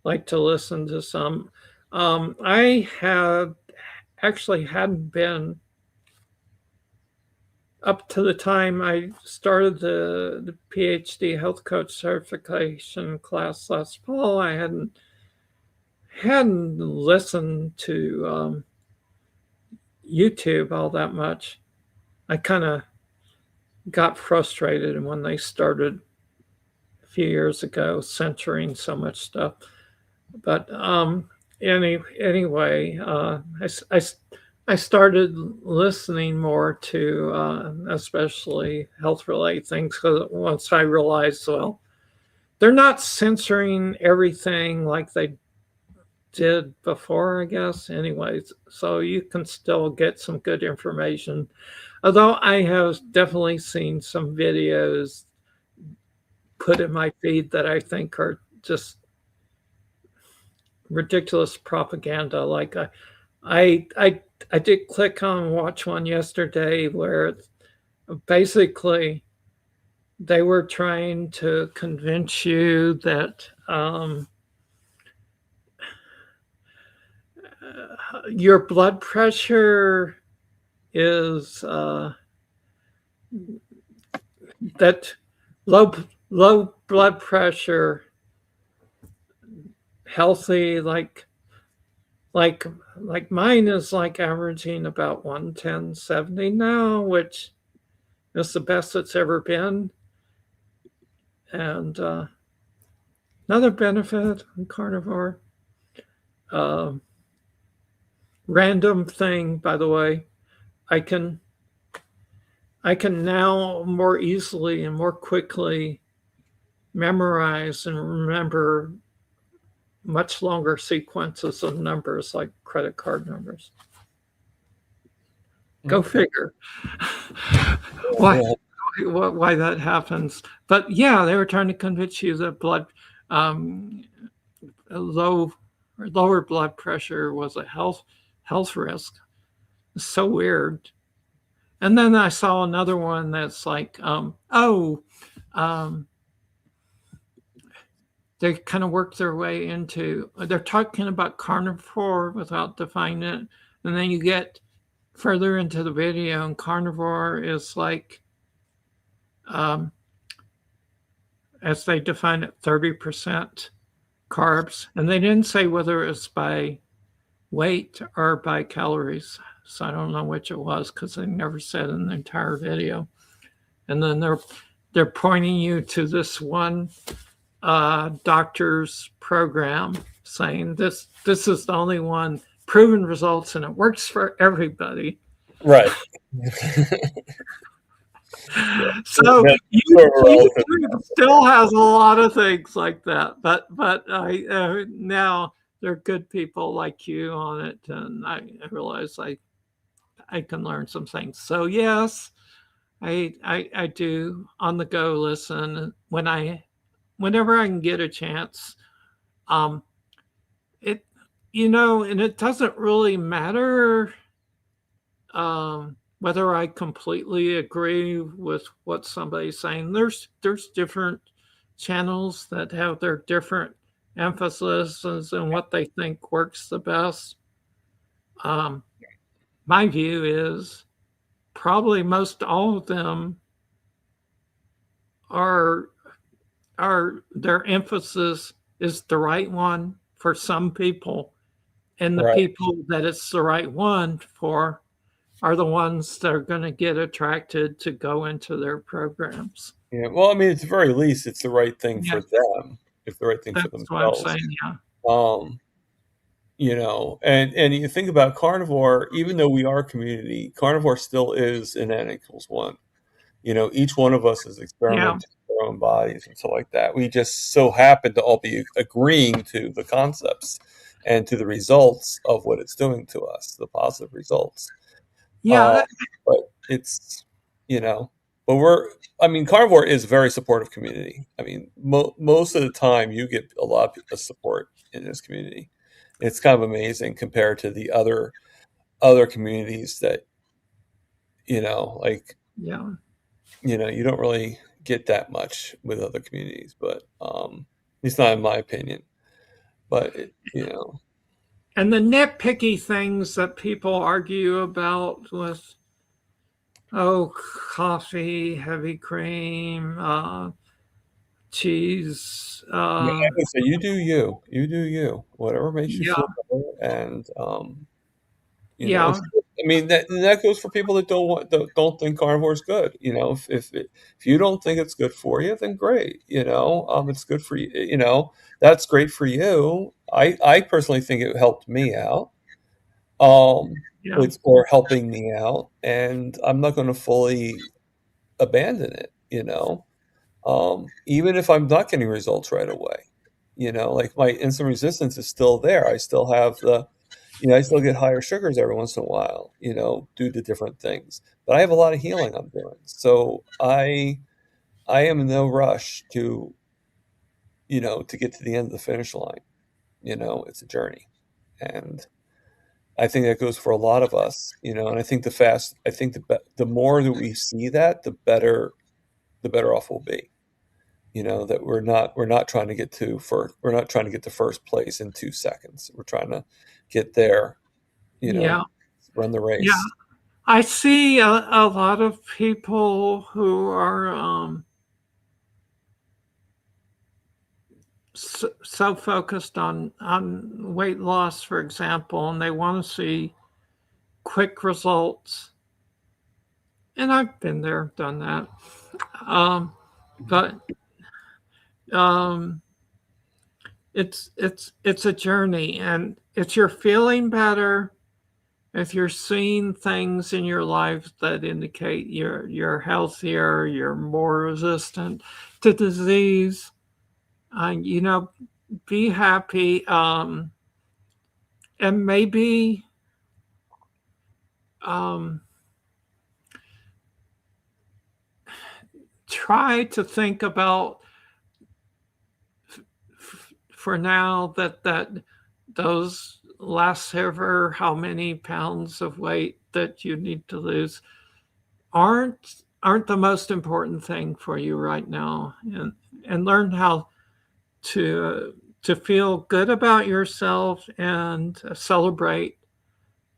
like to listen to some. I had actually hadn't been up to the time I started the PhD health coach certification class last fall. I hadn't listened to YouTube all that much. I kind of got frustrated when they started a few years ago censoring so much stuff. But anyway, I started listening more to especially health related things because once I realized, well, they're not censoring everything like they did before, I guess. Anyways, so you can still get some good information. Although I have definitely seen some videos put in my feed that I think are just ridiculous propaganda. Like I did click on watch one yesterday where basically they were trying to convince you that your blood pressure is that low blood pressure healthy like mine is like averaging about 110/70 now, which is the best it's ever been. And another benefit in carnivore, uh, random thing, by the way, I can now more easily and more quickly memorize and remember much longer sequences of numbers like credit card numbers. Go Okay. figure. why Yeah. why that happens. But yeah, they were trying to convince you that blood low or lower blood pressure was a health risk. It's so weird. And then I saw another one that's like, they kind of work their way into, they're talking about carnivore without defining it. And then you get further into the video, and carnivore is like, as they define it, 30% carbs. And they didn't say whether it's by weight or by calories. So I don't know which it was because they never said in the entire video. And then they're pointing you to this one doctor's program saying this is the only one proven results and it works for everybody. Right. So YouTube still has a lot of things like that, but I now there are good people like you on it, and I realize I can learn some things. So yes, I do on the go listen whenever I can get a chance. It and it doesn't really matter whether I completely agree with what somebody's saying. There's different channels that have their different emphases and what they think works the best. My view is probably most all of them are their emphasis is the right one for some people, and the Right. people that it's the right one for are the ones that are going to get attracted to go into their programs. Yeah. Well, I mean, at the very least, it's the right thing Yeah. for them. It's the right thing for That's what I'm themselves. saying. Yeah. And you think about carnivore, even though we are a community, carnivore still is an N equals one. Each one of us is experimenting with our own bodies and stuff like that. We just so happen to all be agreeing to the concepts and to the results of what it's doing to us, the positive results. Yeah. But it's, carnivore is a very supportive community. I mean, most of the time you get a lot of support in this community. It's kind of amazing compared to the other communities that, like, Yeah. You don't really get that much with other communities, but at least not in my opinion. But And the nitpicky things that people argue about with, coffee, heavy cream, cheese. I would say you do you, whatever makes you feel better, and Yeah. I mean that goes for people that don't think carnivore is good. If you don't think it's good for you, then great. It's good for you. That's great for you. I personally think it helped me out. It's or helping me out, and I'm not going to fully abandon it. Even if I'm not getting results right away. Like my insulin resistance is still there. I still have I still get higher sugars every once in a while, due to different things. But I have a lot of healing I'm doing. So I am in no rush to get to the end of the finish line. It's a journey. And I think that goes for a lot of us, and I think the more that we see that, the better off we'll be. That we're not trying to get to first place in 2 seconds. We're trying to get there, run the race. Yeah. I see a lot of people who are so focused on weight loss, for example, and they want to see quick results. And I've been there, done that. But it's a journey, and if you're feeling better, if you're seeing things in your life that indicate you're healthier, you're more resistant to disease, be happy, and maybe try to think about for now that those last ever how many pounds of weight that you need to lose aren't the most important thing for you right now, and learn how to feel good about yourself and celebrate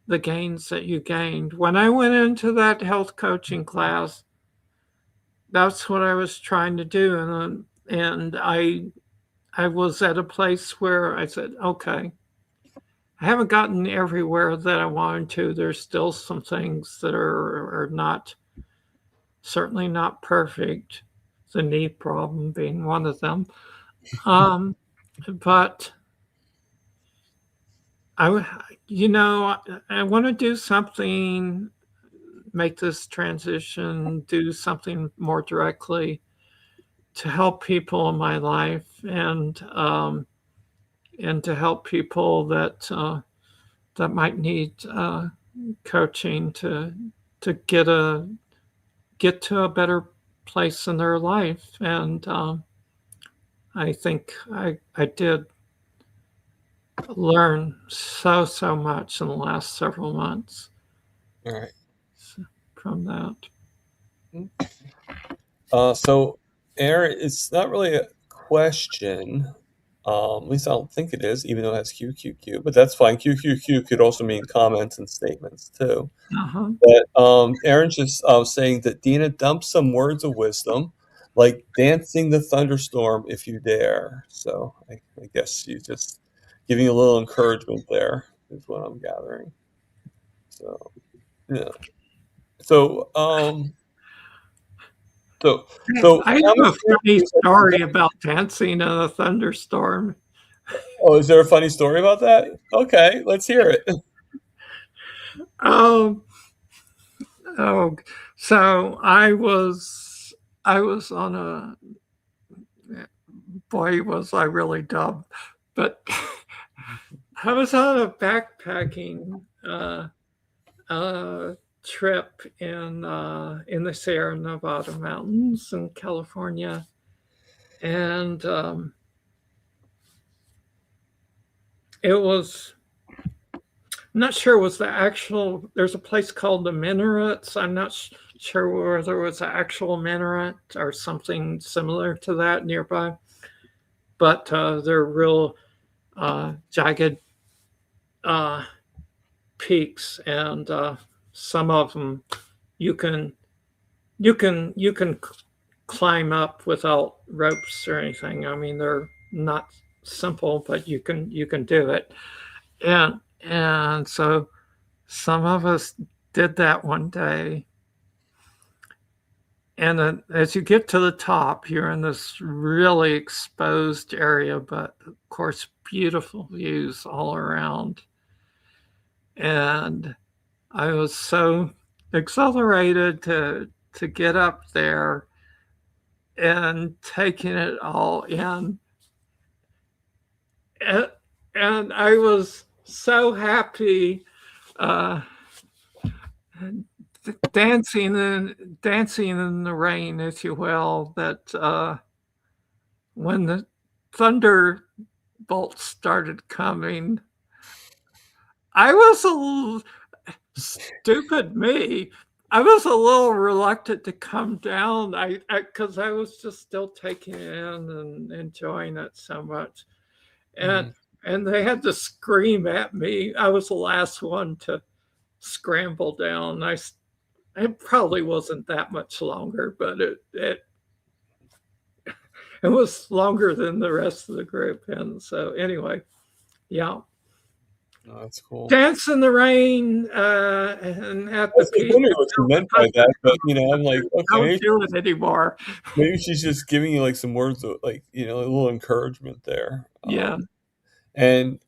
the gains that you gained. When I went into that health coaching class, that's what I was trying to do, and I was at a place where I said, okay, I haven't gotten everywhere that I wanted to. There's still some things that are not, certainly not perfect. The knee problem being one of them. But I want to do something, make this transition, do something more directly to help people in my life, and to help people that might need coaching to get to a better place in their life. And I think I did learn so much in the last several months. All right. From that. So, Aaron, it's not really a question. At least I don't think it is, even though it has QQQ, but that's fine. QQQ could also mean comments and statements too. Uh-huh. But Aaron's just saying that Dena dumped some words of wisdom, like dancing the thunderstorm if you dare. So I guess she's just giving a little encouragement there, is what I'm gathering. So, yeah. So, I have a funny story about dancing in a thunderstorm. Oh, is there a funny story about that? Okay, let's hear it. So I was on a, boy, was I really dumb, but I was on a backpacking trip in the Sierra Nevada mountains in California, and it was, I'm not sure it was the actual, there's a place called the Minarets. I'm not sure whether it was an actual minaret or something similar to that nearby, but they're real jagged peaks, and some of them you can climb up without ropes or anything. I mean, they're not simple, but you can do it. And so some of us did that one day. And then as you get to the top, you're in this really exposed area, but of course, beautiful views all around. And I was so exhilarated to get up there and taking it all in. And I was so happy dancing in the rain, if you will, that when the thunderbolts started coming, I was a little, stupid me, I was a little reluctant to come down, because I was just still taking it in and enjoying it so much. And they had to scream at me. I was the last one to scramble down. It probably wasn't that much longer, but it was longer than the rest of the group. And so anyway, yeah. Oh, that's cool. Dance in the rain and at the peak. I wonder what you meant by that, but I'm like, okay, don't do it anymore. Maybe she's just giving you like some words of like, a little encouragement there. Yeah. And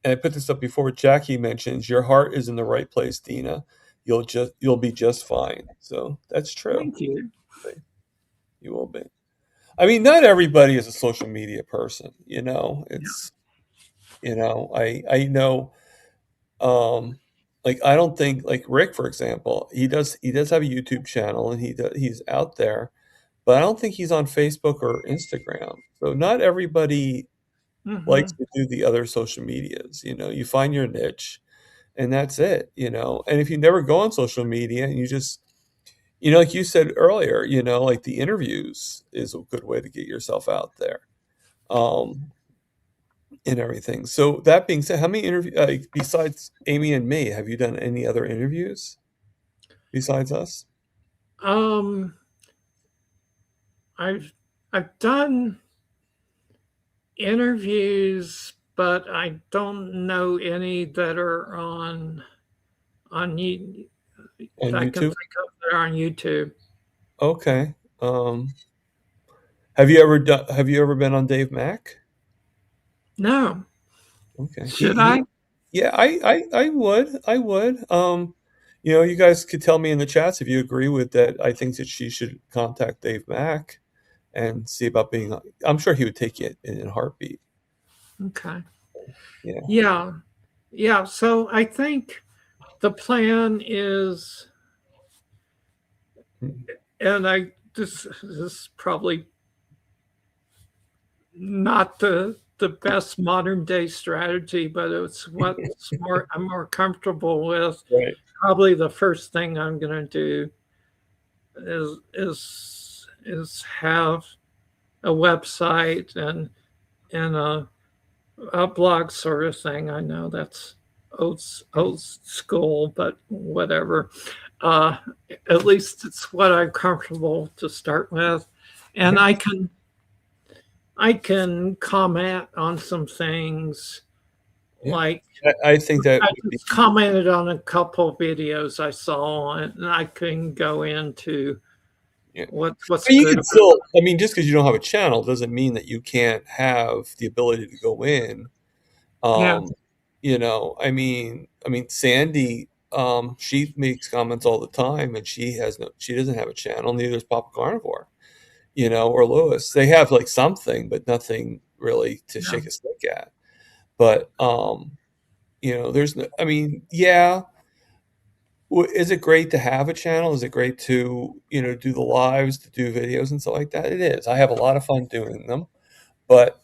I put this up before. Jackie mentions your heart is in the right place, Dena. You'll be just fine. So that's true. Thank you. You will be. I mean, not everybody is a social media person. It's. I know. Like I don't think like Rick, for example, he does have a YouTube channel and he's out there, but I don't think he's on Facebook or Instagram. So not everybody likes Hmm. to do the other social medias. You find your niche, and that's it. And if you never go on social media and you just, like you said earlier, like the interviews is a good way to get yourself out there. Um, and everything. So that being said, how many interviews besides Amy and me, have you done any other interviews besides us? Um, I've I've done interviews, but I don't know any that are on you On that I can YouTube? think of that are on YouTube. Okay. Have you ever been on Dave Mack? No, Okay. should I? Yeah, I would. I would. You guys could tell me in the chats if you agree with that. I think that she should contact Dave Mack and see about being on. I'm sure he would take it in a heartbeat. Okay. Yeah. Yeah. Yeah. So I think the plan is, Mm. and this is probably not the best modern day strategy, but it's what's more I'm more comfortable with. Right. Probably the first thing I'm going to do is have a website and a blog sort of thing. I know that's old school, but whatever. Uh, at least it's what I'm comfortable to start with, and I can comment on some things Yeah. like I think that I would be. just commented on a couple videos I saw, and I can go into Yeah. what's But you good can about. still, I mean, just because you don't have a channel doesn't mean that you can't have the ability to go in. Yeah, Um, I mean, Sandy, she makes comments all the time, and she doesn't have a channel. Neither does Papa Carnivore, or Lewis. They have like something, but nothing really to yeah, shake a stick at. But there's no. I mean, yeah. Is it great to have a channel? Is it great to, do the lives, to do videos and stuff like that? It is. I have a lot of fun doing them, but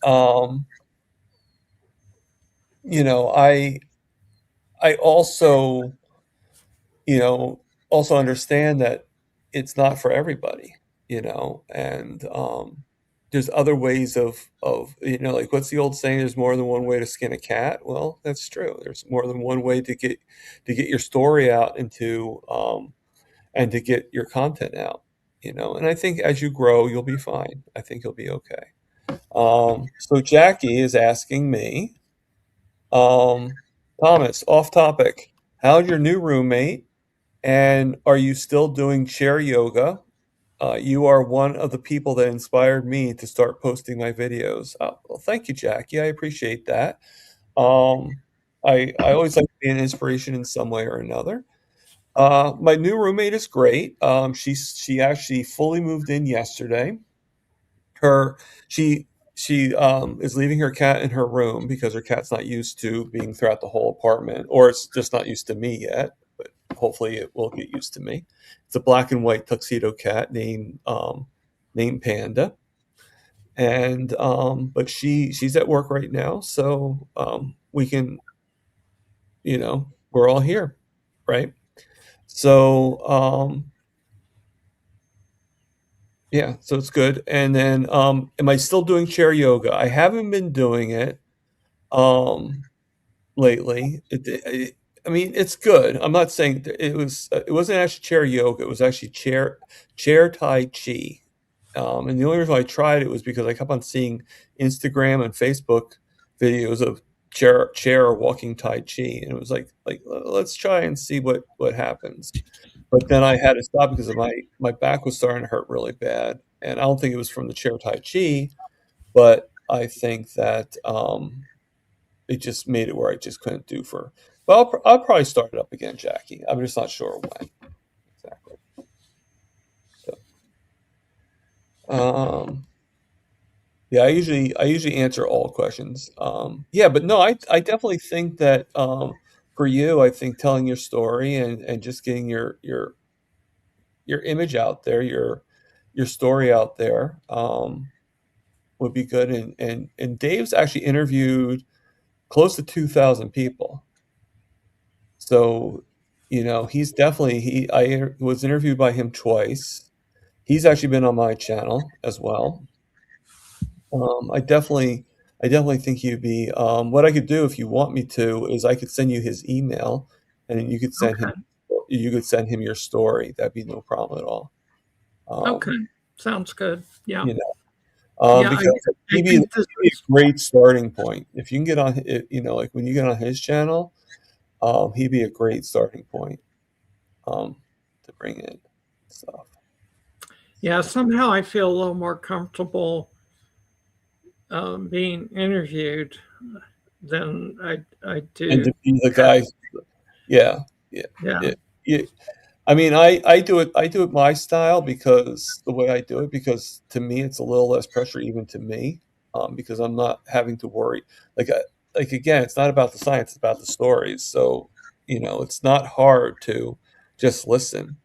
you know, I I also, you know, also understand that it's not for everybody, and there's other ways of, like what's the old saying? There's more than one way to skin a cat. Well, that's true. There's more than one way to get your story out and to get your content out, and I think as you grow, you'll be fine. I think you'll be okay. So Jackie is asking me, um, Thomas, off topic, how's your new roommate? And are you still doing chair yoga? You are one of the people that inspired me to start posting my videos. Well, thank you, Jackie. I appreciate that. Um, I always like to be an inspiration in some way or another. My new roommate is great. She actually fully moved in yesterday. Her she she is leaving her cat in her room because her cat's not used to being throughout the whole apartment, or it's just not used to me yet. But hopefully, it will get used to me. It's a black and white tuxedo cat named Panda, and but she's at work right now, so we can, we're all here, right? So yeah, so it's good. And then, am I still doing chair yoga? I haven't been doing it um, lately. I mean, it's good. I'm not saying it was. It wasn't actually chair yoga. It was actually chair tai chi. And the only reason why I tried it was because I kept on seeing Instagram and Facebook videos of chair or walking tai chi, and it was like let's try and see what happens. But then I had to stop because of my back was starting to hurt really bad, and I don't think it was from the chair tai chi, but I think that it just made it where I just couldn't do for. But I'll probably start it up again, Jackie. I'm just not sure when exactly. So, um, yeah, I usually answer all questions. Yeah, but no, I definitely think that for you, I think telling your story and just getting your image out there, your story out there, would be good. And Dave's actually interviewed close to 2,000 people. So, he's definitely was interviewed by him twice. He's actually been on my channel as well. I definitely think he'd be. What I could do if you want me to is I could send you his email, and then Okay. you could send him your story. That'd be no problem at all. Okay. Um, Sounds good. Yeah. you know, Yeah. because I think this he'd be is, a great starting point. If you can get on, like when you get on his channel, he'd be a great starting point um, to bring in stuff. yeah, somehow I feel a little more comfortable being interviewed than I And do. to be the guy, yeah, yeah, Yeah. yeah. Yeah. I mean, I do it my style because the way I do it, because to me it's a little less pressure even to me, because I'm not having to worry. Like again, it's not about the science, it's about the stories. So, it's not hard to just listen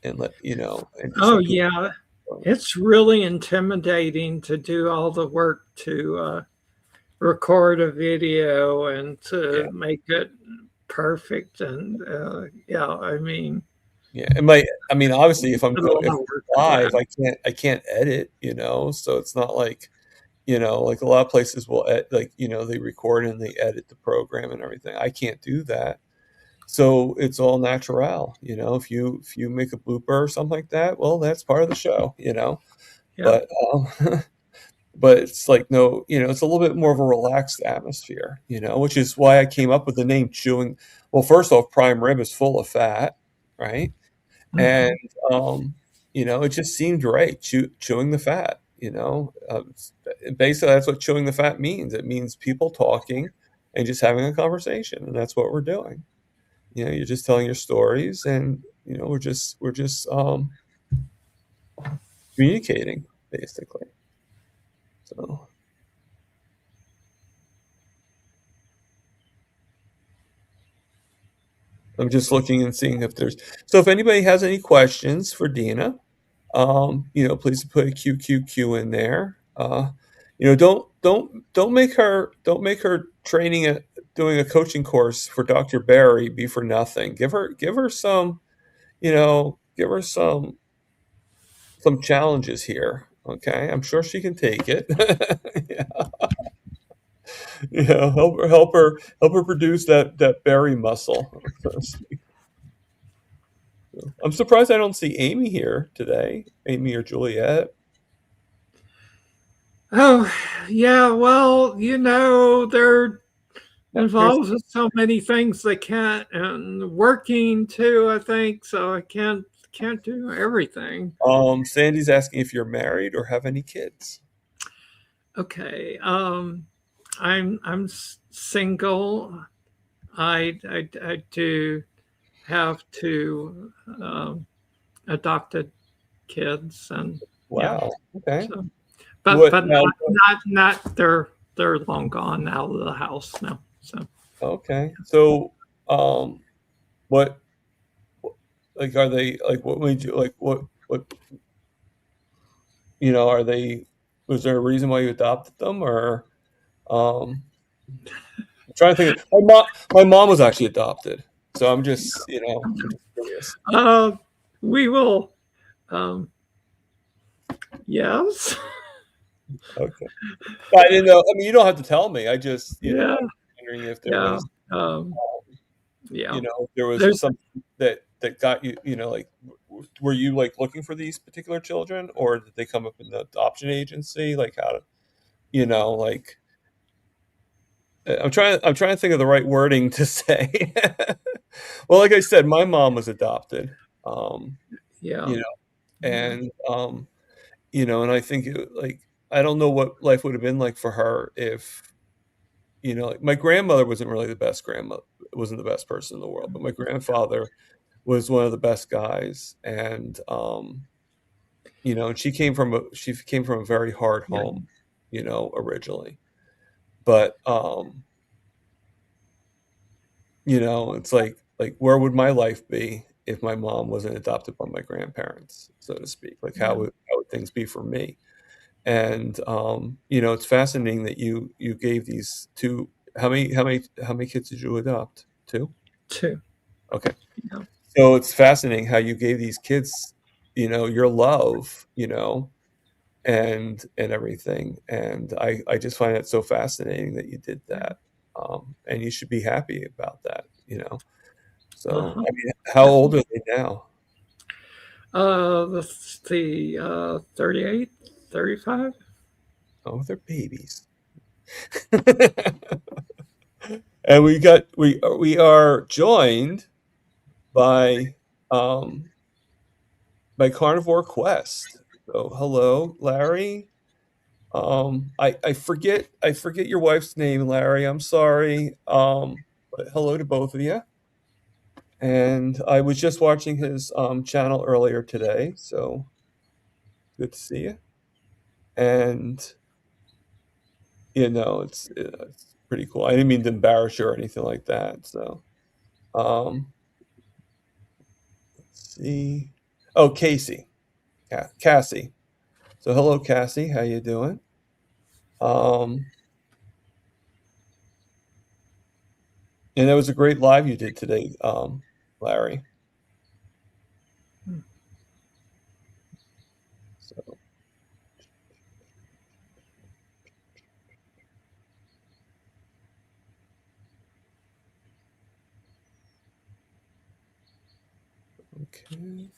and and just Oh, let people. yeah. It's really intimidating to do all the work to record a video and Yeah, to make it perfect. And yeah, I mean, yeah. I mean, obviously, put a if lot of it's work into live, that. I can't edit, so it's not like, like a lot of places will they record and they edit the program and everything. I can't do that. So it's all natural. If you make a blooper or something like that, well, that's part of the show. Yeah. But but it's like, no, it's a little bit more of a relaxed atmosphere, which is why I came up with the name chewing. Well, first off, prime rib is full of fat, right? And Hmm. it just seemed right, chewing the fat. Basically that's what chewing the fat means. It means people talking and just having a conversation, and that's what we're doing. You're just telling your stories, and we're just communicating basically. So I'm just looking and seeing if there's. So if anybody has any questions for Dina, please put a QQQ in there. Don't make her training doing a coaching course for Dr. Barry be for nothing. Give her some challenges here. Okay, I'm sure she can take it. Yeah, help her produce that Barry muscle. So to speak. I'm surprised I don't see Amy here today. Amy or Juliet. Oh, yeah. Well, they're Here's involved in so many things they can't, and working too, I think. So I can't do everything. Sandy's asking if you're married or have any kids. Okay. I'm single. I do have two adopted kids, and yeah. Wow. Okay. So, but What but now? not they're long gone out of the house now. So Okay. So, um, what like are they like? What made you like? What are they? Was there a reason why you adopted them, or I'm trying to think. My mom was actually adopted, so I'm just curious. uh, we will. Um, yes. Okay. I didn't know. I mean, you don't have to tell me. I just, Yeah. I'm wondering if there Yeah. was, Um, yeah. if there was There's something that got you, like, were you like looking for these particular children, or did they come up in the adoption agency? Like, how to, like, I'm trying to think of the right wording to say. Well, like I said, my mom was adopted, yeah. you know, Yeah. and and I think like I don't know what life would have been like for her if like my grandmother wasn't really the best grandmother, wasn't the best person in the world, but my grandfather was one of the best guys, and and she came from a very hard Yeah. home, originally, but it's like where would my life be if my mom wasn't adopted by my grandparents, so to speak? Like Yeah. how would things be for me? And it's fascinating that you gave these two. How many kids did you adopt? Two. 2. Okay. Yeah. So it's fascinating how you gave these kids, your love, and everything. And I just find it so fascinating that you did that. And you should be happy about that. So, Uh-huh. I mean, how old are they now? The 38, 35. Oh, they're babies. And we are joined by um by Carnivore Quest. So hello, Larry. I forget your wife's name, Larry. I'm sorry. But hello to both of you. And I was just watching his channel earlier today, so good to see you. And it's pretty cool. I didn't mean to embarrass you or anything like that. So, um, let's see. Oh, Casey, Cassie. So hello, Cassie. How you doing? Um, and that was a great live you did today, Larry. So okay.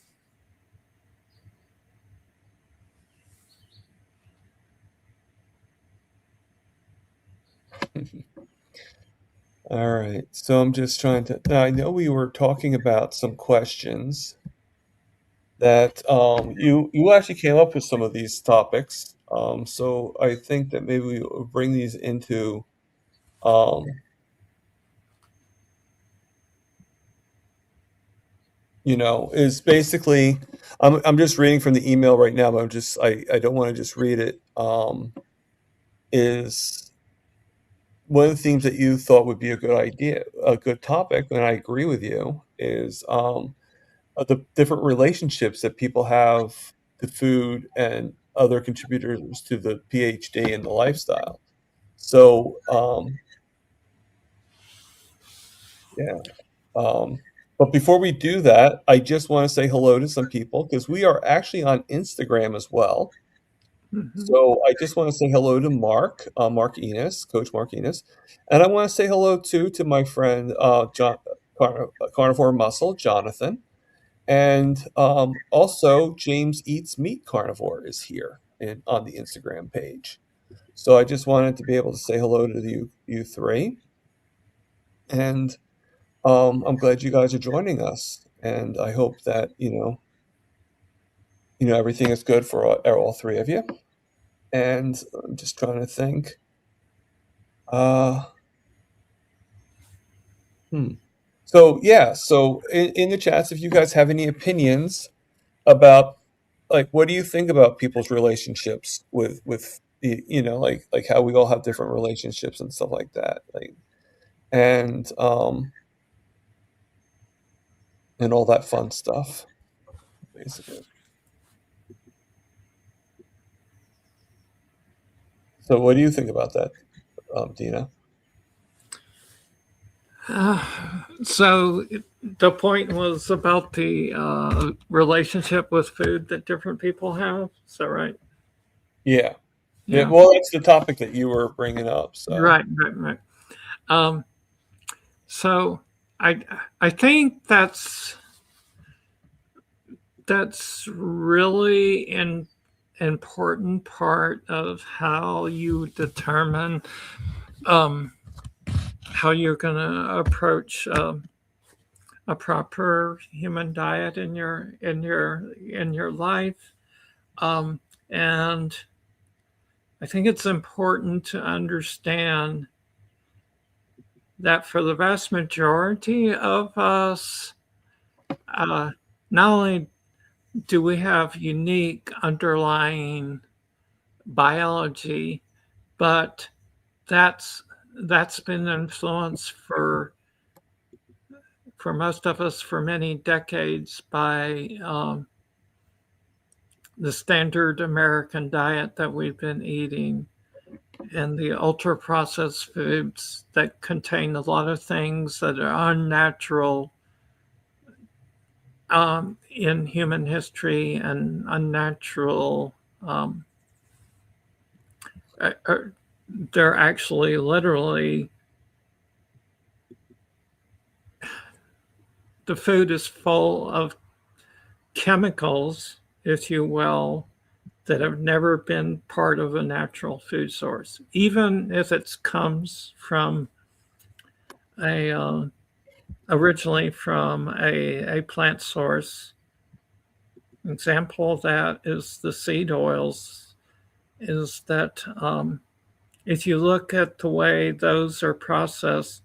All right. So I'm just trying to. Now I know we were talking about some questions that you actually came up with some of these topics. So I think that maybe we'll bring these into um, is basically I'm just reading from the email right now, but I don't want to just read it. Is one of the themes that you thought would be a good idea, a good topic, and I agree with you, is the different relationships that people have to food and other contributors to the PhD and the lifestyle. So, yeah. Um, but before we do that, I just want to say hello to some people because we are actually on Instagram as well. Mhm. So I just want to say hello to Mark Enos, Coach Mark Enos, and I want to say hello too to my friend John Carnivore Muscle, Jonathan, and also James Eats Meat Carnivore is here on the Instagram page. So I just wanted to be able to say hello to you three, and I'm glad you guys are joining us, and I hope that everything is good for all three of you. And I'm just trying to think. Uh, hmm. So yeah, so in the chats, if you guys have any opinions about like what do you think about people's relationships with like how we all have different relationships and stuff like that, like and and all that fun stuff, basically. So what do you think about that, Dina? So the point was about the relationship with food that different people have. Is that right? Yeah. Yeah, Yeah. well, that's the topic that you were bringing up. So Right. Right. Right. Um, so I I think that's really an important part of how you determine um, how you're going to approach a proper human diet in your life. Um, and I think it's important to understand that for the vast majority of us, uh, not only do we have unique underlying biology, but that's that's been influenced for most of us for many decades by the standard American diet that we've been eating and the ultra processed foods that contain a lot of things that are unnatural in human history and unnatural. They're actually literally, the food is full of chemicals, if you will, that have never been part of a natural food source, even if it comes from originally from a plant source. An example of that is the seed oils, is that if you look at the way those are processed,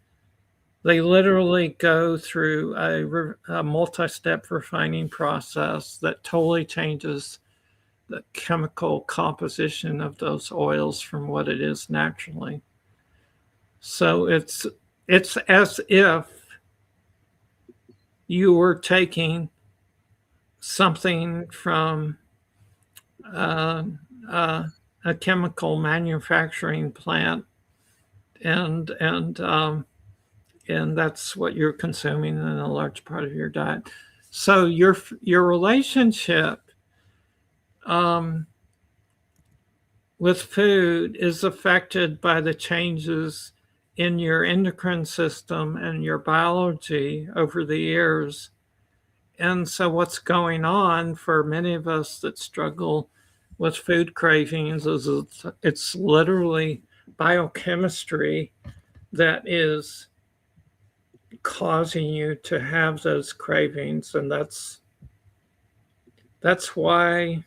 they literally go through a multi-step refining process that totally changes the chemical composition of those oils from what it is naturally. So it's as if you were taking something from a chemical manufacturing plant, and that's what you're consuming in a large part of your diet. So your relationship with food is affected by the changes in your endocrine system and your biology over the years. And so what's going on for many of us that struggle with food cravings is it's literally biochemistry that is causing you to have those cravings. And that's why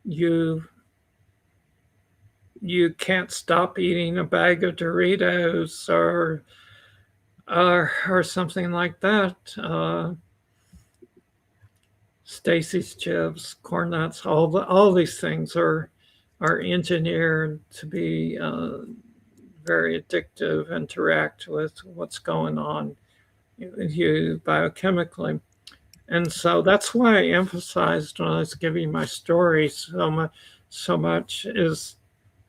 you can't stop eating a bag of Doritos or something like that. Stacy's chips, corn nuts, all these things are engineered to be very addictive and to react with what's going on with you biochemically. And so that's why I emphasized when I was giving my story so much is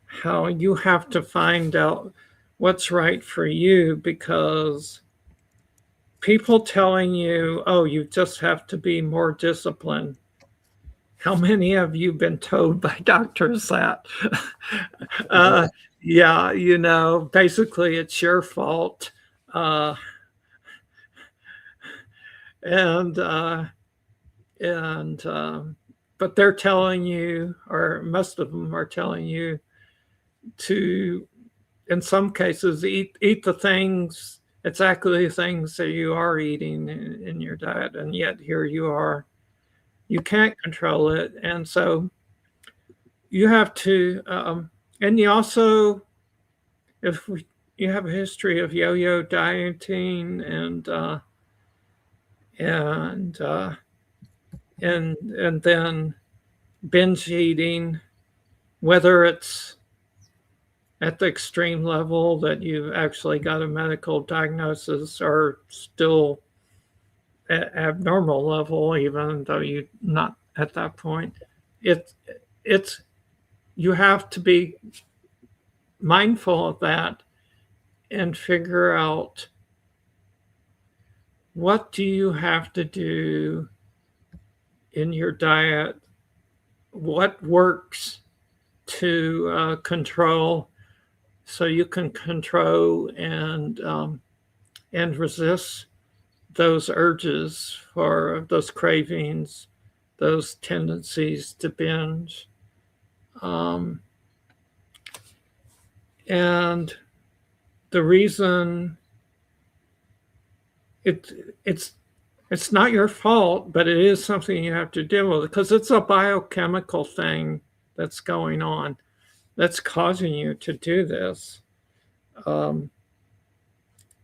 how you have to find out what's right for you, because people telling you, oh, you just have to be more disciplined. How many of you been told by doctors that? Yeah, basically it's your fault. But they're telling you, or most of them are telling you, to, in some cases, eat the things, exactly the things that you are eating in your diet, and yet here you are. You can't control it, and so you have to. And you also, you have a history of yo-yo dieting and then binge eating, whether it's at the extreme level that you've actually got a medical diagnosis, or still at abnormal level, even though you're not at that point. It's you have to be mindful of that and figure out, what do you have to do in your diet? What works to control, so you can control and resist those urges, for those cravings, those tendencies to binge. And the reason it's not your fault, but it is something you have to deal with, because it's a biochemical thing that's going on that's causing you to do this.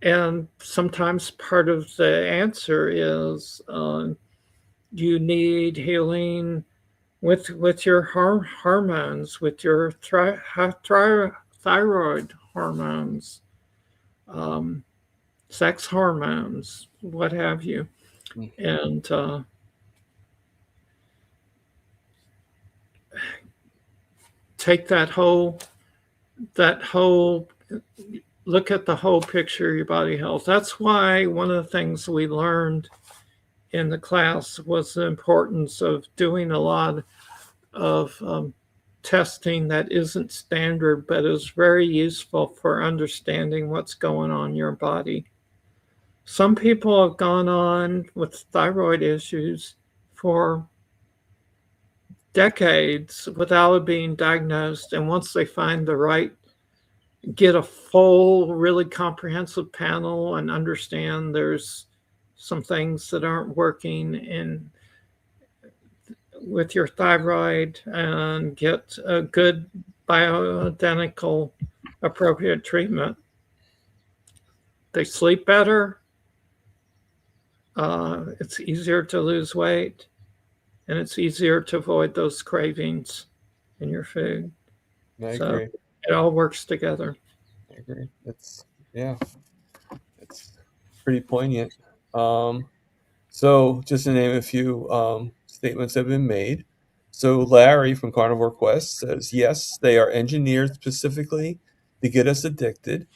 And sometimes part of the answer is you need healing with your hormones, with your thyroid hormones, sex hormones, what have you. And take that whole look at the whole picture of your body health. That's why one of the things we learned in the class was the importance of doing a lot of testing that isn't standard, but is very useful for understanding what's going on in your body. Some people have gone on with thyroid issues for decades without it being diagnosed. And once they find the right, get a full, really comprehensive panel and understand there's some things that aren't working in with your thyroid and get a good bioidentical appropriate treatment. They sleep better. It's easier to lose weight, and it's easier to avoid those cravings in your food. I agree. It all works together. I agree. It's pretty poignant. So just to name a few statements that have been made. So Larry from Carnivore Quest says, yes, they are engineered specifically to get us addicted.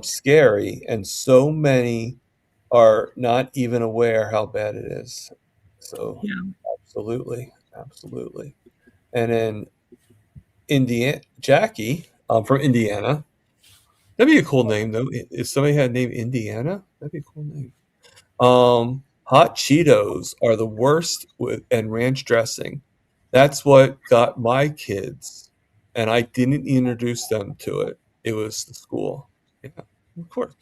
Scary, and so many are not even aware how bad it is. So Yeah. absolutely. And then Jackie from Indiana. That'd be a cool name, though. If somebody had named Indiana, that'd be a cool name. Hot Cheetos are the worst and ranch dressing. That's what got my kids, and I didn't introduce them to it. It was the school. Yeah, of course.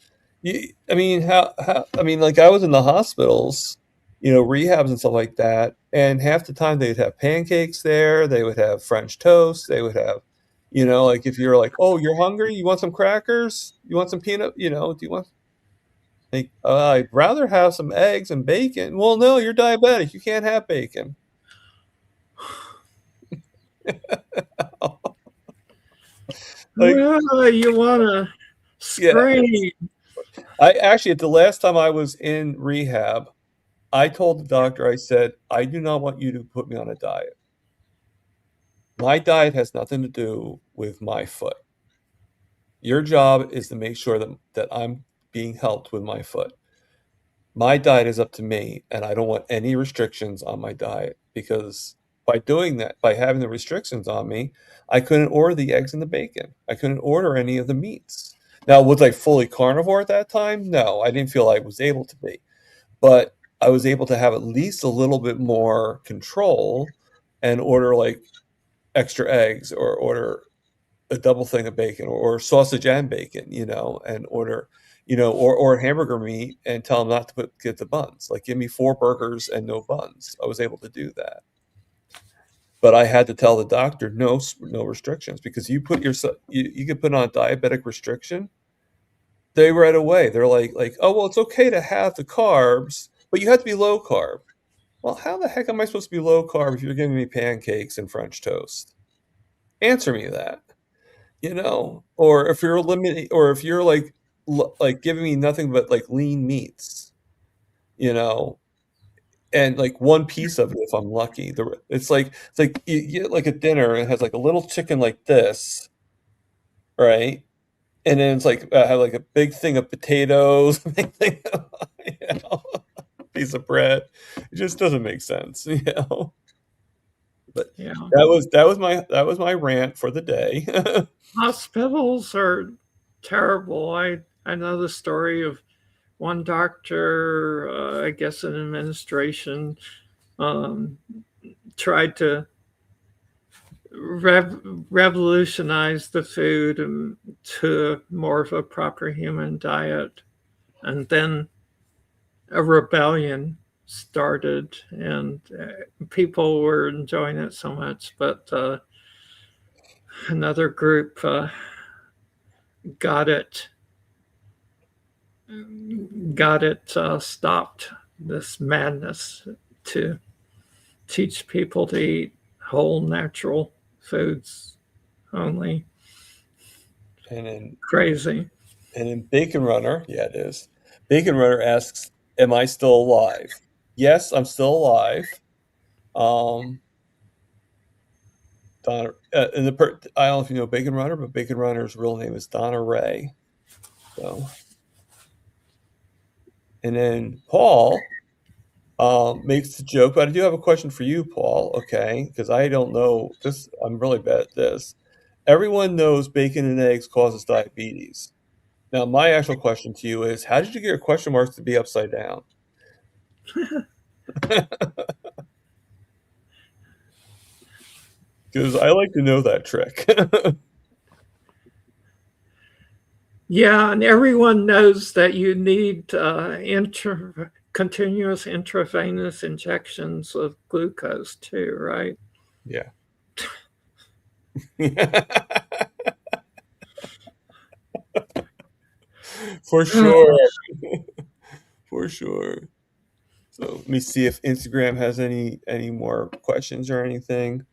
I mean, like I was in the hospitals, rehabs and stuff like that, and half the time they'd have pancakes there. They would have French toast. They would have, like if you're like, oh, you're hungry, you want some crackers? You want some peanut? Do you want? Like, I'd rather have some eggs and bacon. Well, no, you're diabetic. You can't have bacon. Like, You want to scream. Yeah. I actually, at the last time I was in rehab, I told the doctor, I said, I do not want you to put me on a diet. My diet has nothing to do with my foot. Your job is to make sure that I'm being helped with my foot. My diet is up to me, and I don't want any restrictions on my diet, because by doing that, by having the restrictions on me, I couldn't order the eggs and the bacon. I couldn't order any of the meats. Now, was I fully carnivore at that time? No, I didn't feel I was able to be. But I was able to have at least a little bit more control and order like extra eggs, or order a double thing of bacon, or sausage and bacon, and order, or hamburger meat, and tell them not to get the buns. Like, give me 4 burgers and no buns. I was able to do that. But I had to tell the doctor, no restrictions, because you put yourself, you could put on a diabetic restriction. They right away, they're like, oh, well, it's okay to have the carbs, but you have to be low carb. Well, how the heck am I supposed to be low carb if you're giving me pancakes and French toast? Answer me that. Or if you're limiting, or if you're like giving me nothing but like lean meats, and like one piece of it if I'm lucky. It's like you get like a dinner and it has like a little chicken like this, right? And then it's like have like a big thing of potatoes, big thing of, piece of bread. It just doesn't make sense, But Yeah. that was my rant for the day. Hospitals are terrible. I know the story of one doctor, I guess an administration, tried to revolutionize the food to more of a proper human diet. And then a rebellion started, and people were enjoying it so much. But another group got it stopped, this madness to teach people to eat whole natural foods only. And then Crazy. And then Bacon Runner, yeah, it is. Bacon Runner asks, "Am I still alive?" Yes, I'm still alive. Donna, and I don't know if you know Bacon Runner, but Bacon Runner's real name is Donna Ray. So, and then Paul makes the joke, but I do have a question for you, Paul. Okay, because I don't know this. I'm really bad at this. Everyone knows bacon and eggs causes diabetes. Now, my actual question to you is, how did you get your question marks to be upside down? Because I like to know that trick. Yeah, and everyone knows that you need continuous intravenous injections of glucose too, right? Yeah. For sure. For sure. So let me see if Instagram has any more questions or anything.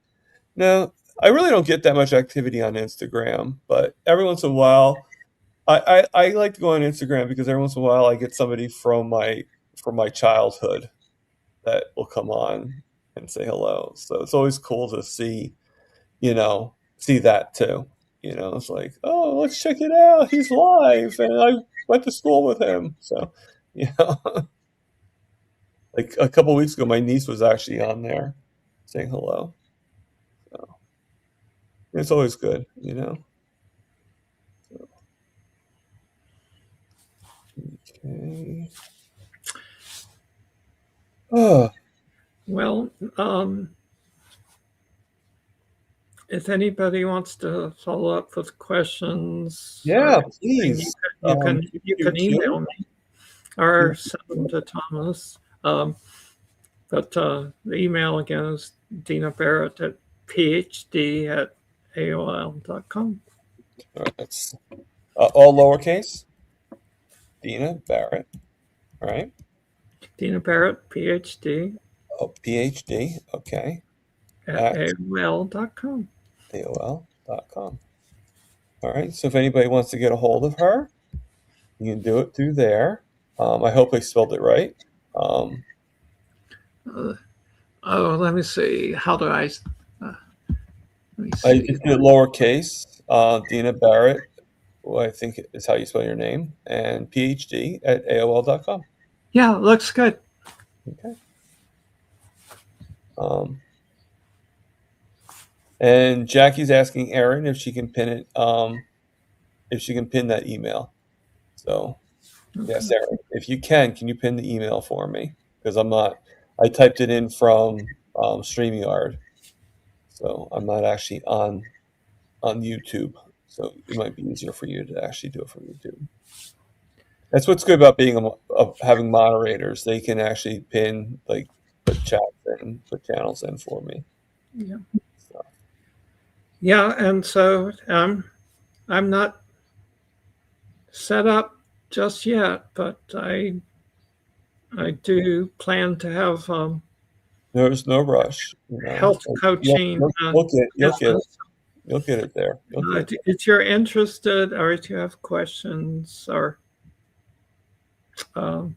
No, I really don't get that much activity on Instagram, but every once in a while, I like to go on Instagram because every once in a while I get somebody from my childhood that will come on and say hello. So it's always cool to see that too. It's like, oh, let's check it out. He's live, and I went to school with him. So, you know, like a couple weeks ago, my niece was actually on there saying hello. So it's always good. So, okay. Oh, Well, if anybody wants to follow up with questions, yeah, or anything, please. you can email me or send them to Thomas. But the email again is Dena Barrett at phd@aol.com. All right, that's all lowercase. Dena Barrett. All right. Dena Barrett, PhD, Oh, PhD. Okay. at At AOL.com. AOL.com. All right. So if anybody wants to get a hold of her, you can do it through there. I hope I spelled it right. Let me see. How do I? Let me I see. just did lowercase. Dena Barrett, who I think is how you spell your name, and PhD at AOL.com. Yeah, looks good. Okay. And Jackie's asking Erin if she can pin it, if she can pin that email. So, yes, Erin, if you can you pin the email for me? Because I typed it in from StreamYard, so I'm not actually on YouTube. So it might be easier for you to actually do it from YouTube. That's what's good about having moderators. They can actually put chats in, put channels in for me. Yeah. So, Yeah, and so I'm not set up just yet, but I do plan to have there's no rush. health coaching business. You'll get it there. You'll get it. If you're interested, or if you have questions, or um,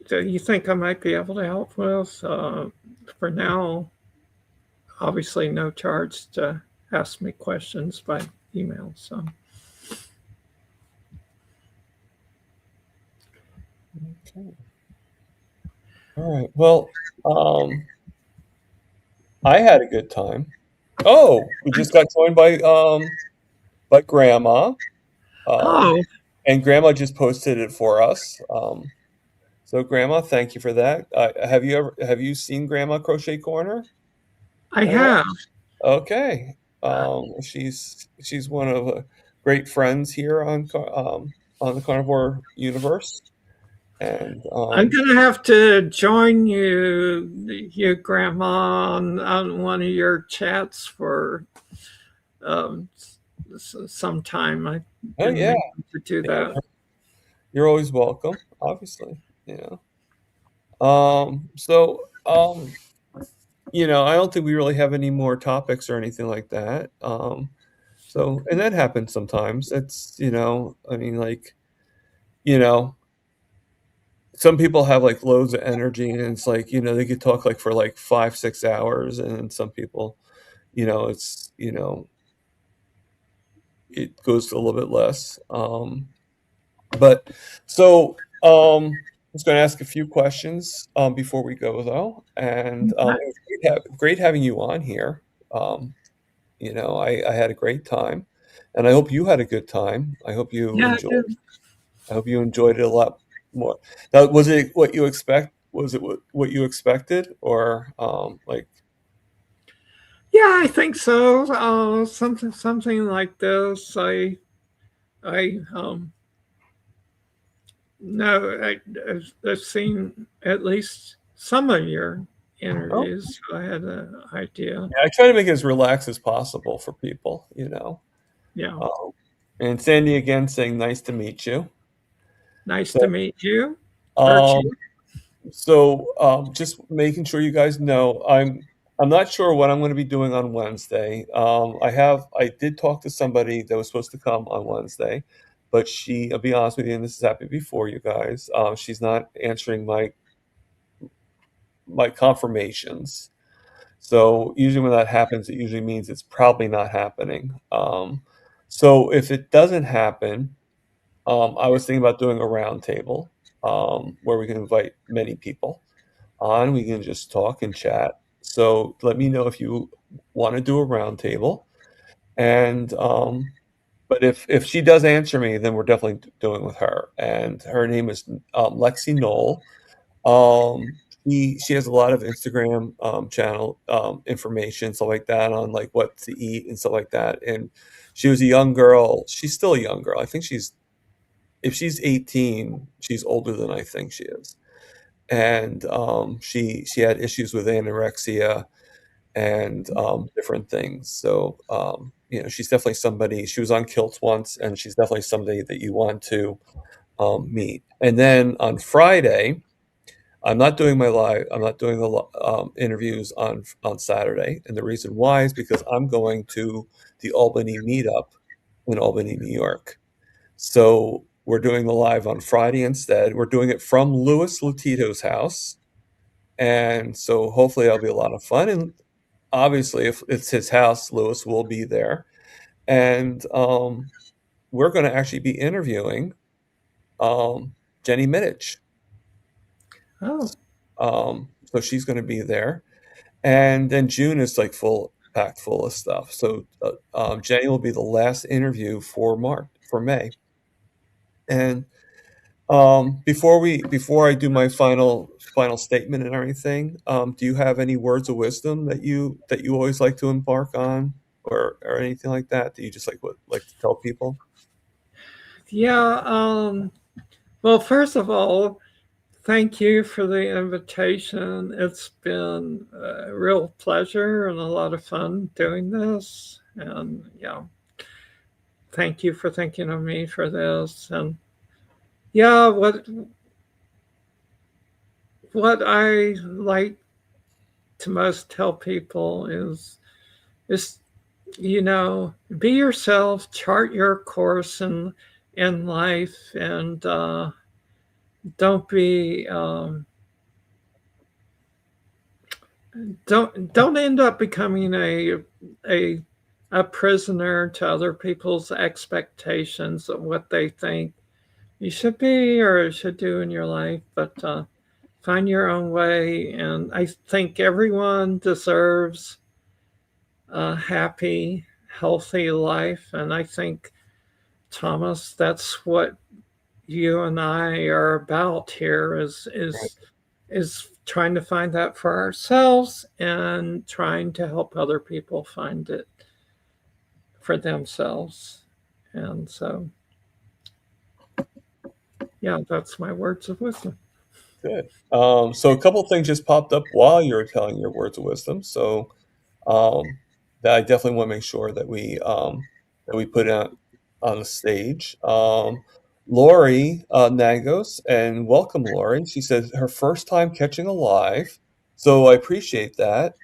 that you think I might be able to help with, for now, obviously no charge to ask me questions by email. So. Okay. All right. Well, I had a good time. Oh, we just got joined by Grandma. Oh, And Grandma just posted it for us. So Grandma, thank you for that. Have you seen Grandma Crochet Corner I at all? have. Okay. She's one of great friends here on the Carnivore Universe, and I'm gonna have to join you, Grandma, on one of your chats for um, some time. I've oh been yeah, meaning to do that. you're always welcome. Obviously, So I don't think we really have any more topics or anything like that. And that happens sometimes. I mean, like, you know, some people have like loads of energy, and it's like, they could talk like for like 5, 6 hours, and then some people, it's, it goes to a little bit less. But so I was going to ask a few questions before we go, though, and it was great having you on here. Um, I had a great time, and I hope you had a good time. Yeah, I did. I hope you enjoyed it a lot more. Now, was it what you expect? Was it what you expected, or like? Yeah, I think so. Something like this. I no, I've seen at least some of your Oh, interviews, so I had an idea. yeah, I try to make it as relaxed as possible for people. Yeah, Um, and Sandy again saying nice to meet you. nice to So, meet you, um, Archie. just making sure you guys know, I'm not sure what I'm going to be doing on Wednesday. I did talk to somebody that was supposed to come on Wednesday, but I'll be honest with you, and this has happened before, you guys. She's not answering my confirmations. So usually when that happens, it usually means it's probably not happening. So if it doesn't happen, I was thinking about doing a roundtable where we can invite many people on. We can just talk and chat. So let me know if you want to do a roundtable. And but if she does answer me, then we're definitely doing with her. And her name is Lexi Knoll. She has a lot of Instagram channel information, stuff like that, on like what to eat and stuff like that. And she was a young girl. She's still a young girl. I think if she's 18, she's older than I think she is. And she had issues with anorexia and different things. So she's definitely somebody. She was on Kiltz once, and she's definitely somebody that you want to meet. And then on Friday, I'm not doing my live. I'm not doing the interviews on Saturday, and the reason why is because I'm going to the Albany meetup in Albany, New York. So we're doing the live on Friday instead. We're doing it from Louis Lutito's house, and so hopefully that'll be a lot of fun. And obviously, if it's his house, Louis will be there, and we're going to actually be interviewing Jenny Mittich. Oh, So she's going to be there. And then June is like packed full of stuff. So Jenny will be the last interview for May. And before I do my final statement and everything, do you have any words of wisdom that you always like to embark on, or anything like that you just like to tell people? yeah. Well, first of all, thank you for the invitation. It's been a real pleasure and a lot of fun doing this. And yeah, thank you for thinking of me for this. And yeah, what I like to most tell people is be yourself, chart your course in life, and don't be don't end up becoming a a prisoner to other people's expectations of what they think you should be or should do in your life, but find your own way. And I think everyone deserves a happy, healthy life. And I think, Thomas, that's what you and I are about here Right. is trying to find that for ourselves and trying to help other people find it for themselves. And so, yeah, that's my words of wisdom. Good. So a couple of things just popped up while you were telling your words of wisdom. So um, that I definitely want to make sure that we put on the stage. Lori Nagos, and welcome, Lori. She says her first time catching a live, so I appreciate that.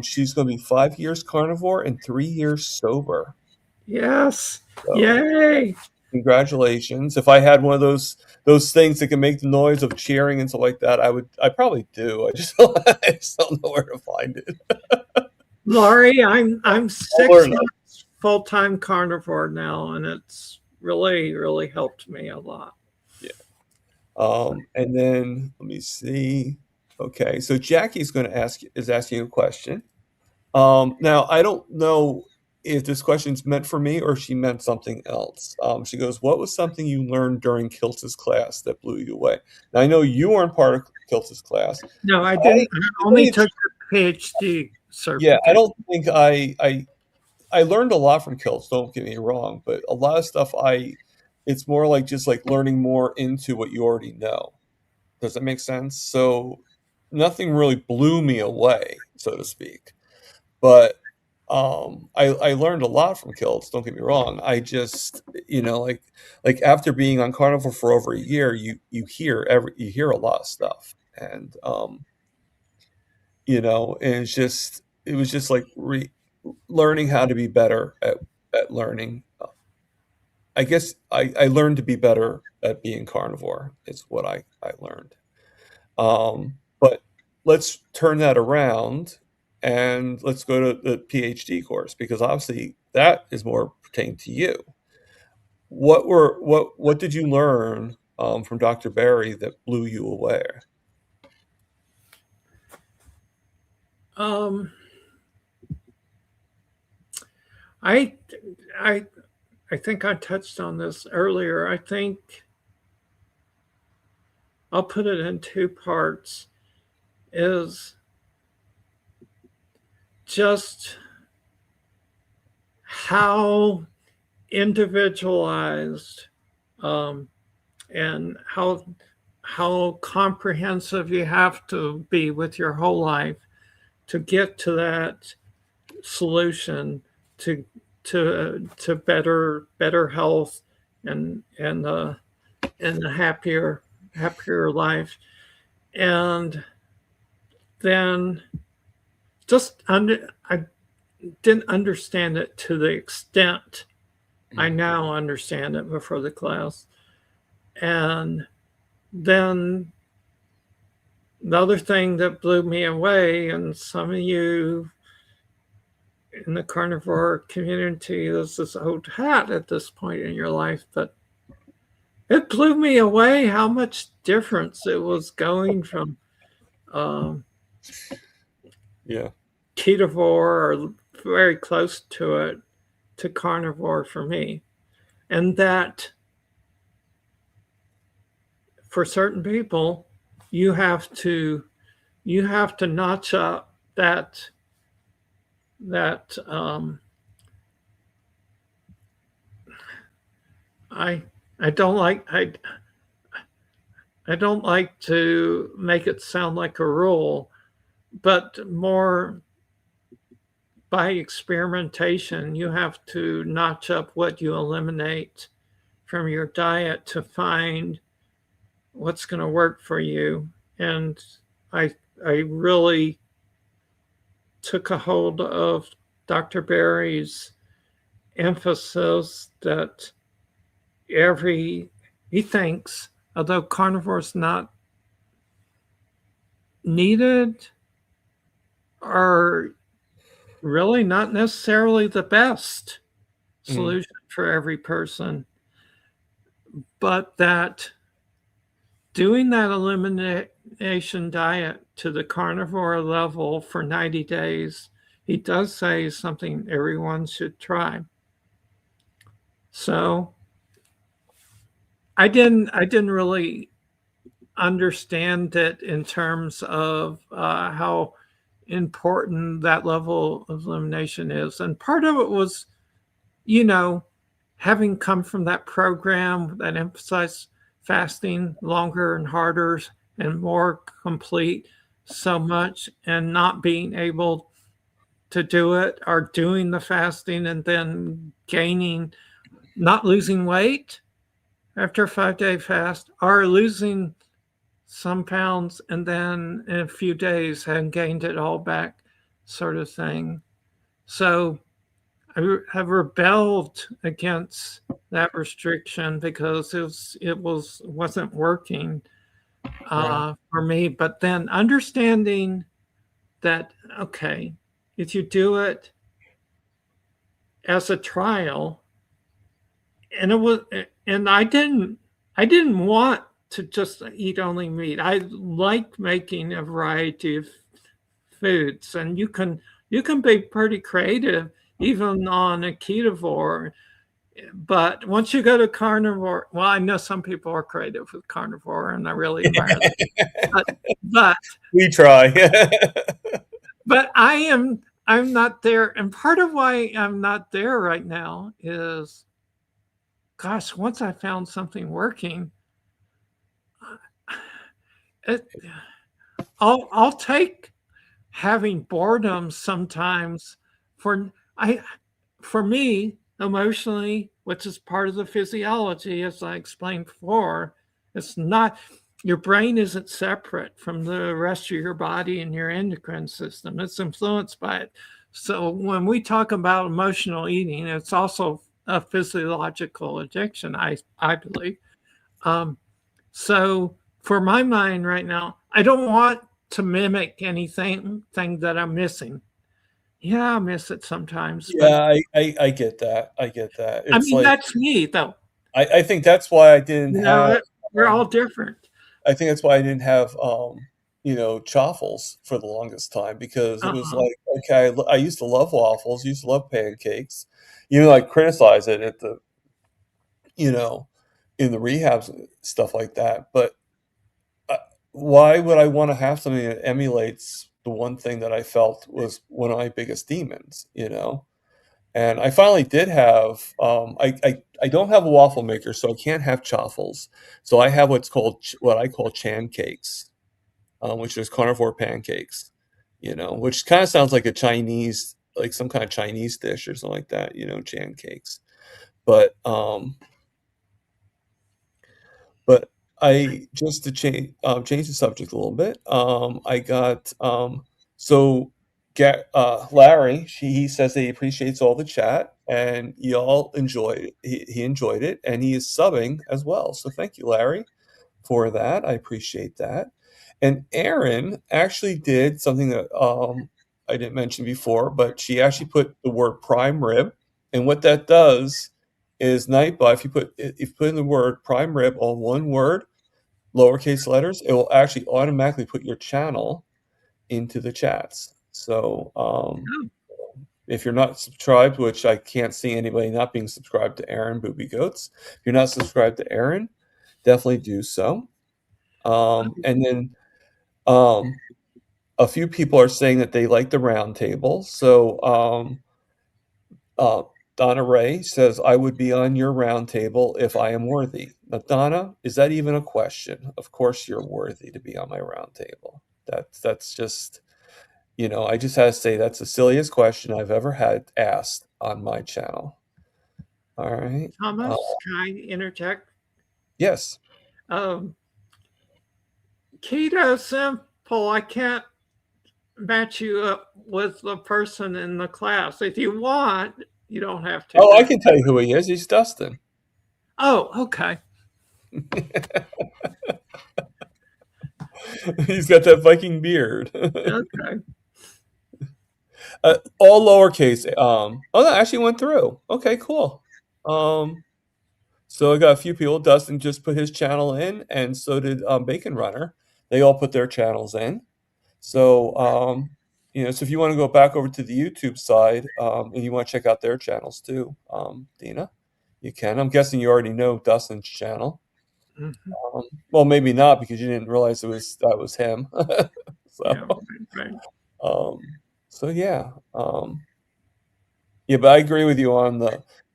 She's going to be 5 years carnivore and 3 years sober. Yes. So Yay. congratulations. If I had one of those things that can make the noise of cheering and stuff like that, I probably do. I just don't know where to find it. Laurie, I'm I'll 6 learn. months full-time carnivore now, and it's really helped me a lot. Yeah. And then let me see. Okay, so Jackie's going to is asking a question. Now I don't know if this question's meant for me or if she meant something else. She goes, "What was something you learned during Kiltz's class that blew you away?" Now I know you weren't part of Kiltz's class. No, I I, didn't. I only took the PhD yeah, I certificate. don't think I learned a lot from Kiltz. Don't get me wrong, but a lot of stuff it's more like just like learning more into what you already know. Does that make sense? So nothing really blew me away, so to speak. But I learned a lot from Kiltz. Don't get me wrong. I just like after being on Carnival for over a year, you hear a lot of stuff, and and it was just like learning how to be better at learning. I guess I learned to be better at being carnivore is what I learned. But let's turn that around and let's go to the PhD course because obviously that is more pertaining to you. What did you learn from Dr. Barry that blew you away? Um, I I I think I touched on this earlier. I think I'll put it in two parts. Is just how individualized and how comprehensive you have to be with your whole life to get to that solution to better health and a happier life. And then I didn't understand it to the extent I now understand it before the class. And then the other thing that blew me away, and some of you in the carnivore community, this is old hat at this point in your life, but it blew me away how much difference it was going from Yeah. ketovore or very close to it to carnivore for me. And that for certain people, you have to notch up that I don't like I don't like to make it sound like a rule, but more by experimentation, you have to notch up what you eliminate from your diet to find what's going to work for you. And I really took a hold of Dr. Barry's emphasis that he thinks, although carnivore is not needed, are really not necessarily the best solution for every person, but that doing that elimination diet to the carnivore level for 90 days, he does say is something everyone should try. So I didn't really understand it in terms of how important that level of elimination is. And part of it was, having come from that program that emphasized fasting longer and harder and more complete so much, and not being able to do it or doing the fasting and then not losing weight after a 5-day fast, or losing some pounds and then in a few days had gained it all back, sort of thing. So have rebelled against that restriction because wasn't working for me. But then understanding that, okay, if you do it as a trial, and I didn't want to just eat only meat. I like making a variety of foods, and you can be pretty creative even on a ketovore. But once you go to carnivore, well, I know some people are creative with carnivore, and I really admire them. But we try. but I'm not there, and part of why I'm not there right now is, gosh, once I found something working, I'll take having boredom sometimes for me emotionally, which is part of the physiology, as I explained before. It's not, your brain isn't separate from the rest of your body and your endocrine system. It's influenced by it. So when we talk about emotional eating, it's also a physiological addiction, I believe. So for my mind right now, I don't want to mimic anything that I'm missing. Yeah, I miss it sometimes. Yeah, I get that. I get that. I It's mean, like that's me, though. I think that's why I didn't have. We're all different. I think that's why I didn't have chaffles for the longest time, because it was like, okay, I used to love waffles, used to love pancakes, even like criticize it at the in the rehabs and stuff like that. But why would I want to have something that emulates the one thing that I felt was one of my biggest demons, And I finally did have. I don't have a waffle maker, so I can't have chaffles. So I have what I call chan cakes, which is carnivore pancakes. Which kind of sounds like a Chinese, like some kind of Chinese dish or something like that. Chan cakes, but I just to change the subject a little bit. I got so. Larry, he says that he appreciates all the chat and y'all enjoyed it. He enjoyed it, and he is subbing as well. So thank you, Larry, for that. I appreciate that. And Erin actually did something that I didn't mention before, but she actually put the word prime rib, and what that does is Nightbot. If you put in the word prime rib on one word, lowercase letters, it will actually automatically put your channel into the chats. So if you're not subscribed, which I can't see anybody not being subscribed to Aaron Booby Goats, if you're not subscribed to Aaron, definitely do so. And then a few people are saying that they like the round table. So Donna Ray says, I would be on your round table if I am worthy. Now, Donna, is that even a question? Of course you're worthy to be on my round table. That's just... I just had to say that's the silliest question I've ever had asked on my channel. All right. Thomas, can I interject? Yes. Keto simple. I can't match you up with the person in the class. If you want, you don't have to. Oh, I can tell you who he is. He's Dustin. Oh, okay. He's got that Viking beard. Okay. All lowercase. That actually went through. Okay, cool. So I got a few people. Dustin just put his channel in, and so did Bacon Runner. They all put their channels in. So so if you want to go back over to the YouTube side and you want to check out their channels too, Dena, you can. I'm guessing you already know Dustin's channel. Mm-hmm. Well, maybe not, because you didn't realize that was him. So, yeah, right. So yeah, but I agree with you on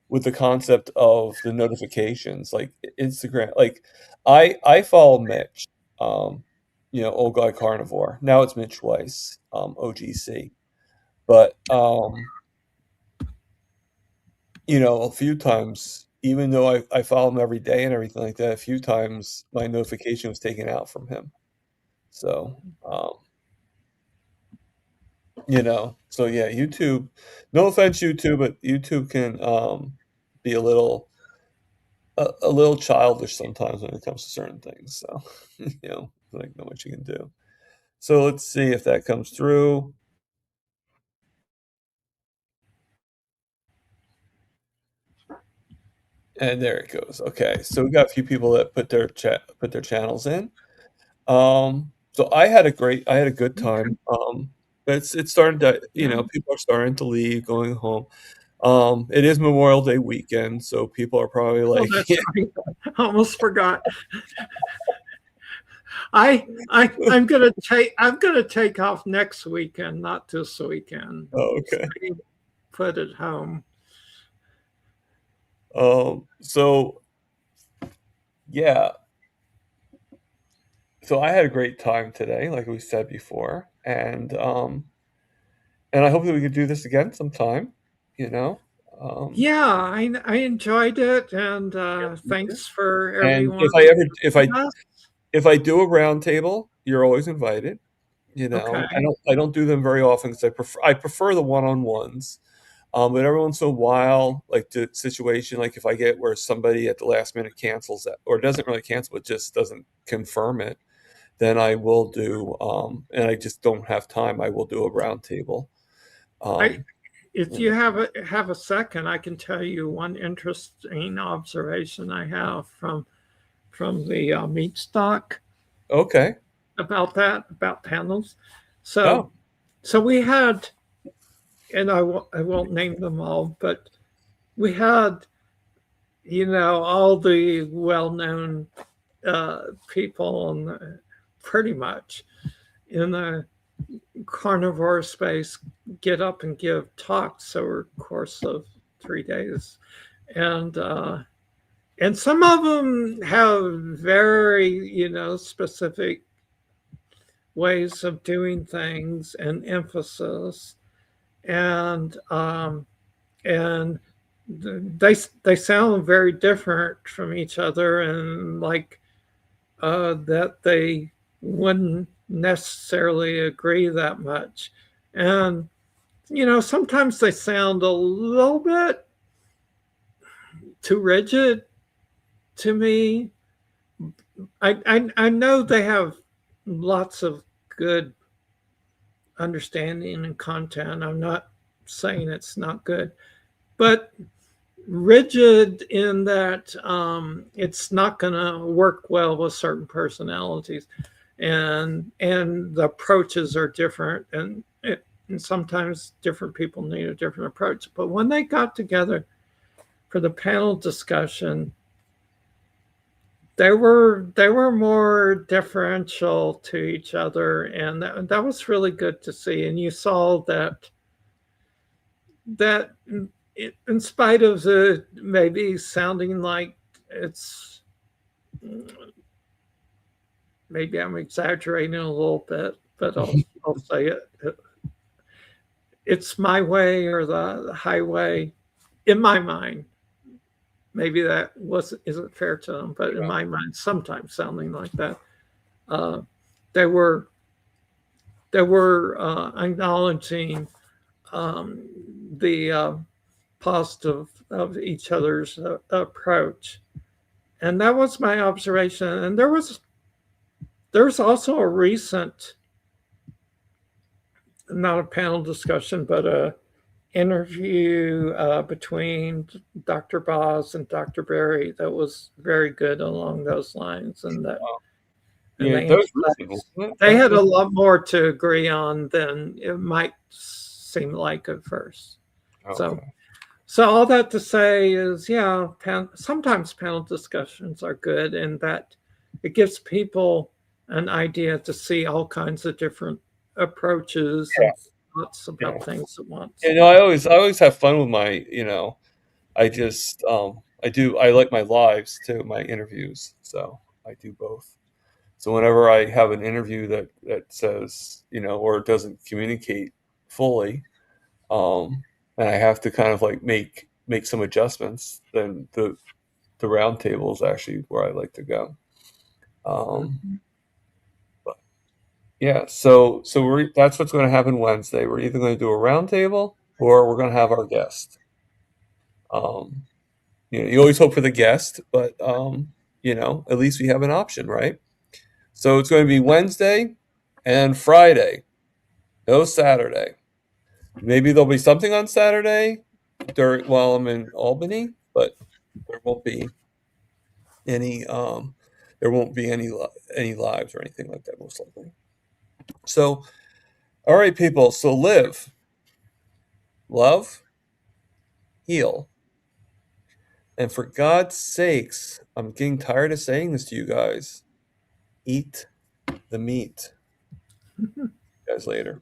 with the concept of the notifications, like Instagram. Like I follow Mitch, Old Guy Carnivore. Now it's Mitch Weiss, OGC, but a few times, even though I follow him every day and everything like that, a few times my notification was taken out from him. So So yeah, YouTube. No offense, YouTube, but YouTube can be a little childish sometimes when it comes to certain things. So like not much you can do. So let's see if that comes through. And there it goes. Okay, so we got a few people that put their channels in. So I had a good time. But it's starting to, Yeah. people are starting to leave, going home. It is Memorial Day weekend, so people are probably Oh, like, that's right. I almost forgot. I'm gonna take off next weekend, not this weekend. oh, okay. Stay put at home. So yeah, so I had a great time today, like we said before, and I hope that we could do this again sometime. You know, um, Yeah, I enjoyed it, and thanks for and everyone. if I do a round table, you're always invited. Okay. I don't do them very often because I prefer the one on ones. But every once in a while, like the situation, like if I get where somebody at the last minute cancels that, or doesn't really cancel, but just doesn't confirm it, then I will do, and I just don't have time, I will do a round table. I Um, If you have a second, I can tell you one interesting observation I have from the meat stock okay. about panels. So Oh, so we had, and I won't name them all, but we had all the well-known people pretty much in the carnivore space get up and give talks over the course of 3 days, and some of them have very specific ways of doing things and emphasis, and and they sound very different from each other, and like that they wouldn't necessarily agree that much. And, sometimes they sound a little bit too rigid to me. I know they have lots of good understanding and content. I'm not saying it's not good, but rigid in that it's not going to work well with certain personalities, and the approaches are different, and sometimes different people need a different approach. But when they got together for the panel discussion, they were more differential to each other, and that was really good to see. And you saw that in spite of the maybe sounding like it's, maybe I'm exaggerating a little bit, but I'll say it. It's my way or the highway in my mind. Maybe that isn't fair to them, but in my mind, sometimes sounding like that. Uh, they were acknowledging the positive of each other's approach, and that was my observation. And there's also a recent, not a panel discussion, but a interview between Dr. Boz and Dr. Berry that was very good along those lines, and yeah, they that was recent, wasn't it? they had a lot more to agree on than it might seem like at first. So Okay. So all that to say is, yeah, sometimes panel discussions are good, in that it gives people an idea to see all kinds of different approaches Yeah, and thoughts yeah. about things at once. I always have fun with my, I just, I like my lives too, my interviews. So I do both. So whenever I have an interview that says, or doesn't communicate fully, and I have to kind of like make some adjustments, then the round table is actually where I like to go. Um, Mhm. but Yeah, so that's what's going to happen Wednesday. We're either going to do a roundtable or we're going to have our guest. Um, you always hope for the guest, but at least we have an option, right? So it's going to be Wednesday and Friday, no Saturday. Maybe there'll be something on Saturday while I'm in Albany, but there won't be any any lives or anything like that, most likely. So, all right, people. So live, love, heal, and for God's sakes, I'm getting tired of saying this to you guys. Eat the meat. Guys, later.